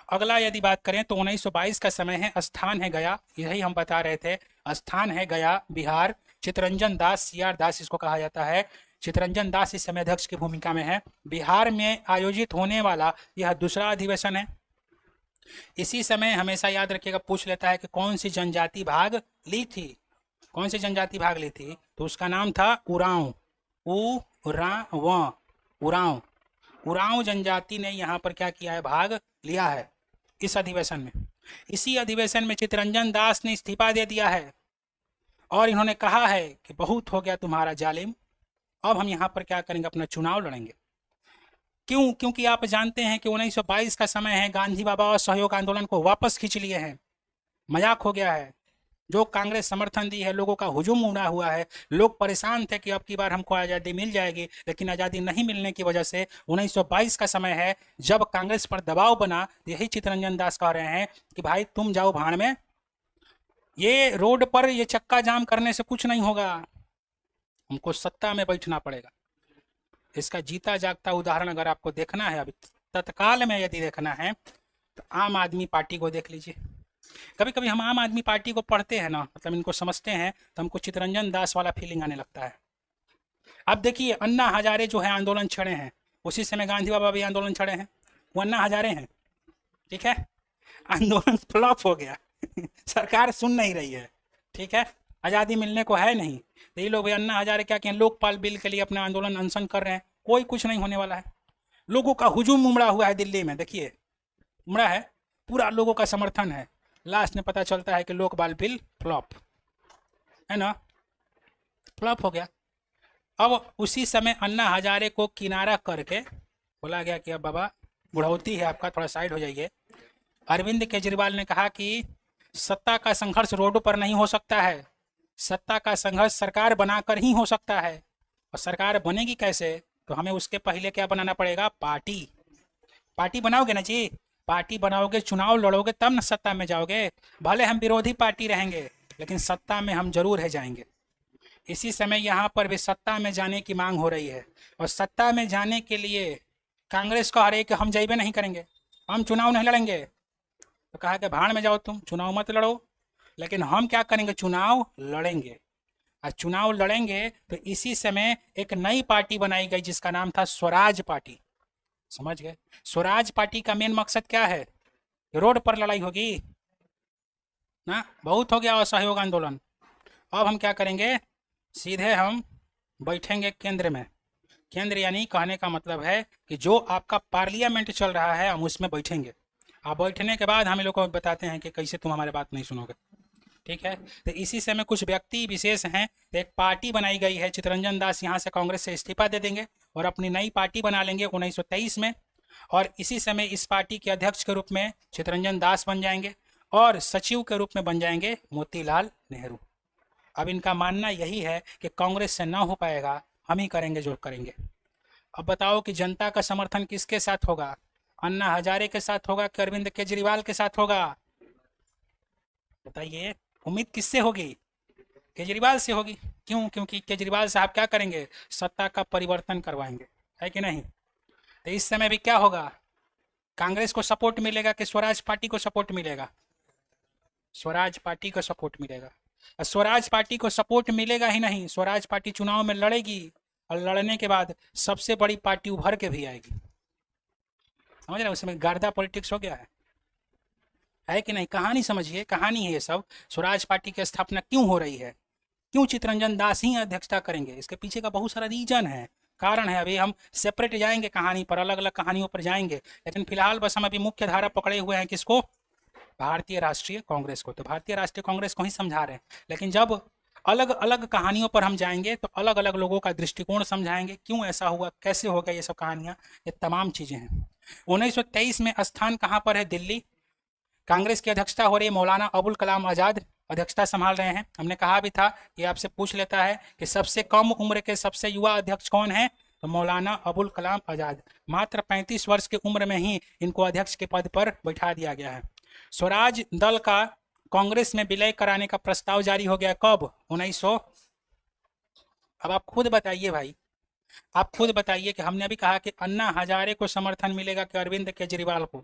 अगला यदि बात करें तो 1922 का समय है, स्थान है गया, यही हम बता रहे थे, स्थान है गया बिहार। चितरंजन दास, सीआर दास इसको कहा जाता है। चितरंजन दास इस समय अध्यक्ष की भूमिका में है। बिहार में आयोजित होने वाला यह दूसरा अधिवेशन है। इसी समय हमेशा याद रखिएगा, पूछ लेता है कि कौन सी जनजाति भाग ली थी, कौन सी जनजाति भाग ली थी, तो उसका नाम था उरांव। उरांव, उरांव जनजाति ने यहाँ पर क्या किया है, भाग लिया है इस अधिवेशन में। इसी अधिवेशन में चितरंजन दास ने इस्तीफा दे दिया है और इन्होंने कहा है कि बहुत हो गया तुम्हारा जालिम, अब हम यहाँ पर क्या करेंगे, अपना चुनाव लड़ेंगे। क्यों, क्योंकि आप जानते हैं कि 1922 का समय है, गांधी बाबा और सहयोग आंदोलन को वापस खींच लिए हैं, मजाक हो गया है। जो कांग्रेस समर्थन दी है, लोगों का हुजूम उड़ा हुआ है, लोग परेशान थे कि अब की बार हमको आज़ादी मिल जाएगी, लेकिन आज़ादी नहीं मिलने की वजह से 1922 का समय है जब कांग्रेस पर दबाव बना। यही चितरंजन दास कह रहे हैं कि भाई तुम जाओ भाड़ में, ये रोड पर ये चक्का जाम करने से कुछ नहीं होगा, हमको सत्ता में बैठना पड़ेगा। इसका जीता जागता उदाहरण अगर आपको देखना है, अभी तत्काल में यदि देखना है तो आम आदमी पार्टी को देख लीजिए। कभी कभी हम आम आदमी पार्टी को पढ़ते हैं ना, मतलब इनको समझते हैं, तो हमको चितरंजन दास वाला फीलिंग आने लगता है। अब देखिए अन्ना हजारे जो है आंदोलन छड़े हैं, उसी समय गांधी बाबा भी आंदोलन छड़े हैं, वो अन्ना हजारे हैं, ठीक है। आंदोलन फ्लॉप हो गया सरकार सुन नहीं रही है, ठीक है, आज़ादी मिलने को है नहीं, तो ये लोग अन्ना हजारे क्या किए, लोकपाल बिल के लिए अपना आंदोलन अनशन कर रहे हैं। कोई कुछ नहीं होने वाला है, लोगों का हुजूम उमड़ा हुआ है दिल्ली में, देखिए उमड़ा है, पूरा लोगों का समर्थन है। लास्ट में पता चलता है कि लोकपाल बिल फ्लॉप है ना, फ्लॉप हो गया। अब उसी समय अन्ना हजारे को किनारा करके बोला गया कि अब बाबा बुढ़ौती है आपका, थोड़ा साइड हो जाइए। अरविंद केजरीवाल ने कहा कि सत्ता का संघर्ष रोडों पर नहीं हो सकता है, सत्ता का संघर्ष सरकार बनाकर ही हो सकता है। और सरकार बनेगी कैसे, तो हमें उसके पहले क्या बनाना पड़ेगा, पार्टी। पार्टी बनाओगे ना जी, पार्टी बनाओगे, चुनाव लड़ोगे, तब न सत्ता में जाओगे। भले हम विरोधी पार्टी रहेंगे लेकिन सत्ता में हम जरूर है जाएंगे। इसी समय यहाँ पर भी सत्ता में जाने की मांग हो रही है, और सत्ता में जाने के लिए कांग्रेस को हरे कि हम जाइबे नहीं करेंगे, हम चुनाव नहीं लड़ेंगे। तो कहा कि भाड़ में जाओ, तुम चुनाव मत लड़ो, लेकिन हम क्या करेंगे, चुनाव लड़ेंगे। और चुनाव लड़ेंगे तो इसी समय एक नई पार्टी बनाई गई जिसका नाम था स्वराज पार्टी। समझ गए? स्वराज पार्टी का मेन मकसद क्या है? रोड पर लड़ाई होगी ना, बहुत हो गया असहयोग आंदोलन। अब हम क्या करेंगे, सीधे हम बैठेंगे केंद्र में। केंद्र यानी कहने का मतलब है कि जो आपका पार्लियामेंट चल रहा है हम उसमें बैठेंगे। आप बैठने के बाद हम लोग को बताते हैं कि कैसे तुम हमारे बात नहीं सुनोगे। ठीक है? तो इसी समय कुछ व्यक्ति विशेष हैं, तो एक पार्टी बनाई गई है। चितरंजन दास यहाँ से कांग्रेस से इस्तीफा दे देंगे और अपनी नई पार्टी बना लेंगे 1923 में, और इसी समय इस पार्टी के अध्यक्ष के रूप में चितरंजन दास बन जाएंगे और सचिव के रूप में बन जाएंगे मोतीलाल नेहरू। अब इनका मानना यही है कि कांग्रेस से ना हो पाएगा, हम ही करेंगे जो करेंगे। अब बताओ कि जनता का समर्थन किसके साथ होगा? अन्ना हजारे के साथ होगा कि अरविंद केजरीवाल के साथ होगा? बताइए, उम्मीद किससे होगी? केजरीवाल से होगी। क्यों? क्योंकि केजरीवाल साहब क्या करेंगे, सत्ता का परिवर्तन करवाएंगे, है कि नहीं? तो इस समय भी क्या होगा, कांग्रेस को सपोर्ट मिलेगा कि स्वराज पार्टी को सपोर्ट मिलेगा? स्वराज पार्टी को सपोर्ट मिलेगा। और स्वराज पार्टी को सपोर्ट मिलेगा ही नहीं, स्वराज पार्टी चुनाव में लड़ेगी और लड़ने के बाद सबसे बड़ी पार्टी उभर के भी आएगी। समझ रहे हो? उसमें गर्दा पॉलिटिक्स हो गया है कि नहीं? कहानी समझिए, कहानी है ये सब। स्वराज पार्टी की स्थापना क्यों हो रही है, क्यों चितरंजन दास ही अध्यक्षता करेंगे, इसके पीछे का बहुत सारा रीजन है, कारण है। अभी हम सेपरेट जाएंगे कहानी पर, अलग अलग कहानियों पर जाएंगे, लेकिन फिलहाल बस हम अभी मुख्य धारा पकड़े हुए हैं। किसको? भारतीय राष्ट्रीय कांग्रेस को। तो भारतीय राष्ट्रीय कांग्रेस को ही समझा रहे हैं, लेकिन जब अलग अलग कहानियों पर हम जाएंगे तो अलग अलग लोगों का दृष्टिकोण समझाएंगे, क्यों ऐसा हुआ, कैसे हो गया, ये सब कहानियां, ये तमाम चीजें हैं। 1923 में स्थान कहाँ पर है? दिल्ली। कांग्रेस की अध्यक्षता हो रही है, मौलाना अबुल कलाम आज़ाद अध्यक्षता संभाल रहे हैं। हमने कहा भी था, ये आपसे पूछ लेता है कि सबसे कम उम्र के सबसे युवा अध्यक्ष कौन है, तो मौलाना अबुल कलाम आज़ाद। मात्र 35 वर्ष की उम्र में ही इनको अध्यक्ष के पद पर बैठा दिया गया है। स्वराज दल का कांग्रेस में विलय कराने का प्रस्ताव जारी हो गया कब? 1900। अब आप खुद बताइए भाई, आप खुद बताइए कि हमने अभी कहा कि अन्ना हजारे को समर्थन मिलेगा कि अरविंद केजरीवाल को,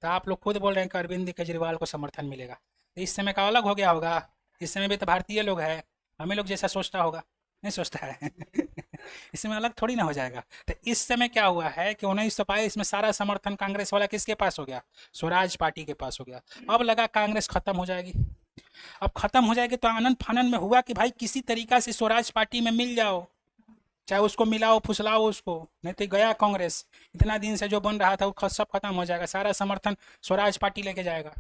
तो आप लोग खुद बोल रहे हैं कि अरविंद केजरीवाल को समर्थन मिलेगा। तो इस समय का अलग हो गया होगा, इस समय भी तो भारतीय लोग हैं, हमें लोग जैसा सोचता होगा, नहीं सोचता है इस समय अलग थोड़ी ना हो जाएगा। तो इस समय क्या हुआ है कि 1922 में सारा समर्थन कांग्रेस वाला किसके पास हो गया? स्वराज पार्टी के पास हो गया। अब लगा कांग्रेस खत्म हो जाएगी। अब खत्म हो जाएगी तो आनंद फानंद में हुआ कि भाई किसी तरीका से स्वराज पार्टी में मिल जाओ, चाहे उसको मिलाओ फुसलाओ उसको, नहीं तो गया कांग्रेस। इतना दिन से जो बन रहा था वो सब खत्म हो जाएगा, सारा समर्थन स्वराज पार्टी लेके जाएगा।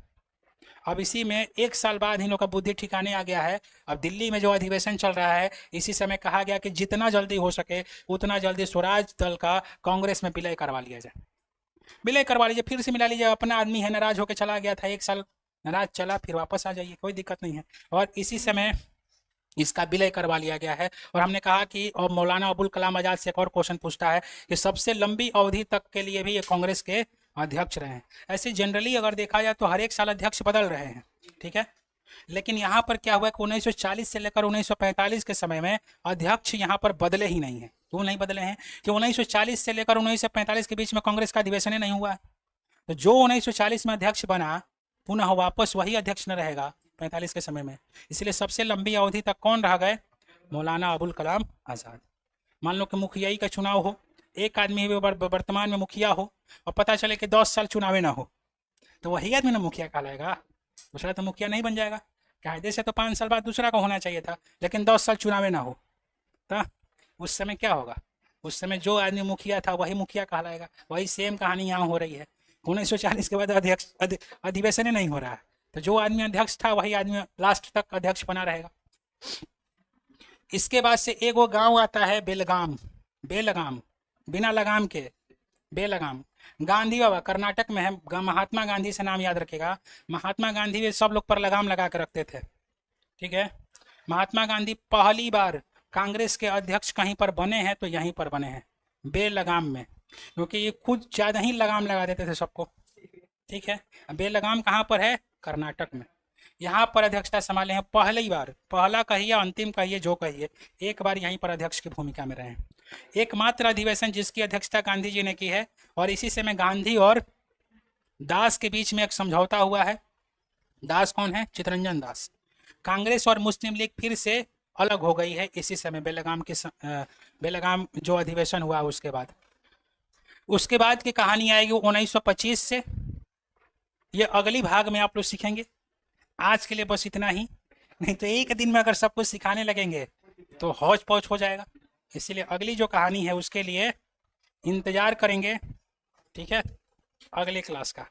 अब इसी में एक साल बाद इन लोग का बुद्धि ठिकाने आ गया है। अब दिल्ली में जो अधिवेशन चल रहा है, इसी समय कहा गया कि जितना जल्दी हो सके उतना जल्दी स्वराज दल का कांग्रेस में विलय करवा लिया जाए। विलय करवा लीजिए, फिर से मिला लीजिए, अपना आदमी है, नाराज होकर चला गया था, एक साल नाराज चला, फिर वापस आ जाइए, कोई दिक्कत नहीं है। और इसी समय इसका विलय करवा लिया गया है। और हमने कहा कि और मौलाना अबुल कलाम आज़ाद से एक और क्वेश्चन पूछता है कि सबसे लंबी अवधि तक के लिए भी ये कांग्रेस के अध्यक्ष रहे हैं। ऐसे जनरली अगर देखा जाए तो हर एक साल अध्यक्ष बदल रहे हैं, ठीक है। लेकिन यहाँ पर क्या हुआ कि 1940 से लेकर 1945 के समय में अध्यक्ष यहाँ पर बदले ही नहीं है। क्यों नहीं बदले हैं? कि 1940 से लेकर 1945 के बीच में कांग्रेस का अधिवेशन ही नहीं हुआ। तो जो 1940 में अध्यक्ष बना पुनः वापस वही अध्यक्ष न रहेगा 45 के समय में। इसलिए सबसे लंबी अवधि तक कौन रह गए? मौलाना अबुल कलाम आज़ाद। मान लो कि मुखियाई का चुनाव हो, एक आदमी वर्तमान में मुखिया हो और पता चले कि 10 साल चुनावे ना हो, तो वही आदमी ना मुखिया कहलाएगा, दूसरा तो मुखिया नहीं बन जाएगा। कायदे से तो 5 साल बाद दूसरा का होना चाहिए था, लेकिन 10 साल चुनावे ना हो तो उस समय क्या होगा? उस समय जो आदमी मुखिया था वही मुखिया कहलाएगा। वही सेम कहानी यहाँ हो रही है। 1940 के बाद अध्यक्ष अधिवेशन ही नहीं हो रहा है, तो जो आदमी अध्यक्ष था वही आदमी लास्ट तक अध्यक्ष बना रहेगा। इसके बाद से एक वो गांव आता है बेलगाम, बेलगाम, बिना लगाम के बेलगाम। गांधी बाबा कर्नाटक में है, महात्मा गांधी से नाम याद रखेगा। महात्मा गांधी भी सब लोग पर लगाम लगा कर रखते थे, ठीक है। महात्मा गांधी पहली बार कांग्रेस के अध्यक्ष कहीं पर बने हैं तो यहीं पर बने हैं, बेलगाम में, क्योंकि ये खुद ज़्यादा ही लगाम लगा देते थे सबको, ठीक है। बेलगाम कहाँ पर है? कर्नाटक में। यहाँ पर अध्यक्षता संभाले हैं पहली बार, पहला कहिए अंतिम कहिए जो कहिए, एक बार यहीं पर अध्यक्ष की भूमिका में रहे हैं। एकमात्र अधिवेशन जिसकी अध्यक्षता गांधी जी ने की है, और इसी समय गांधी और दास के बीच में एक समझौता हुआ है। दास कौन है? चित्तरंजन दास। कांग्रेस और मुस्लिम लीग फिर से अलग हो गई है इसी समय, बेलगाम जो अधिवेशन हुआ उसके बाद की कहानी आएगी 1925 से। ये अगली भाग में आप लोग सीखेंगे। आज के लिए बस इतना ही, नहीं तो एक दिन में अगर सब कुछ सिखाने लगेंगे तो हौच पौच हो जाएगा। इसीलिए अगली जो कहानी है उसके लिए इंतजार करेंगे, ठीक है, अगले क्लास का।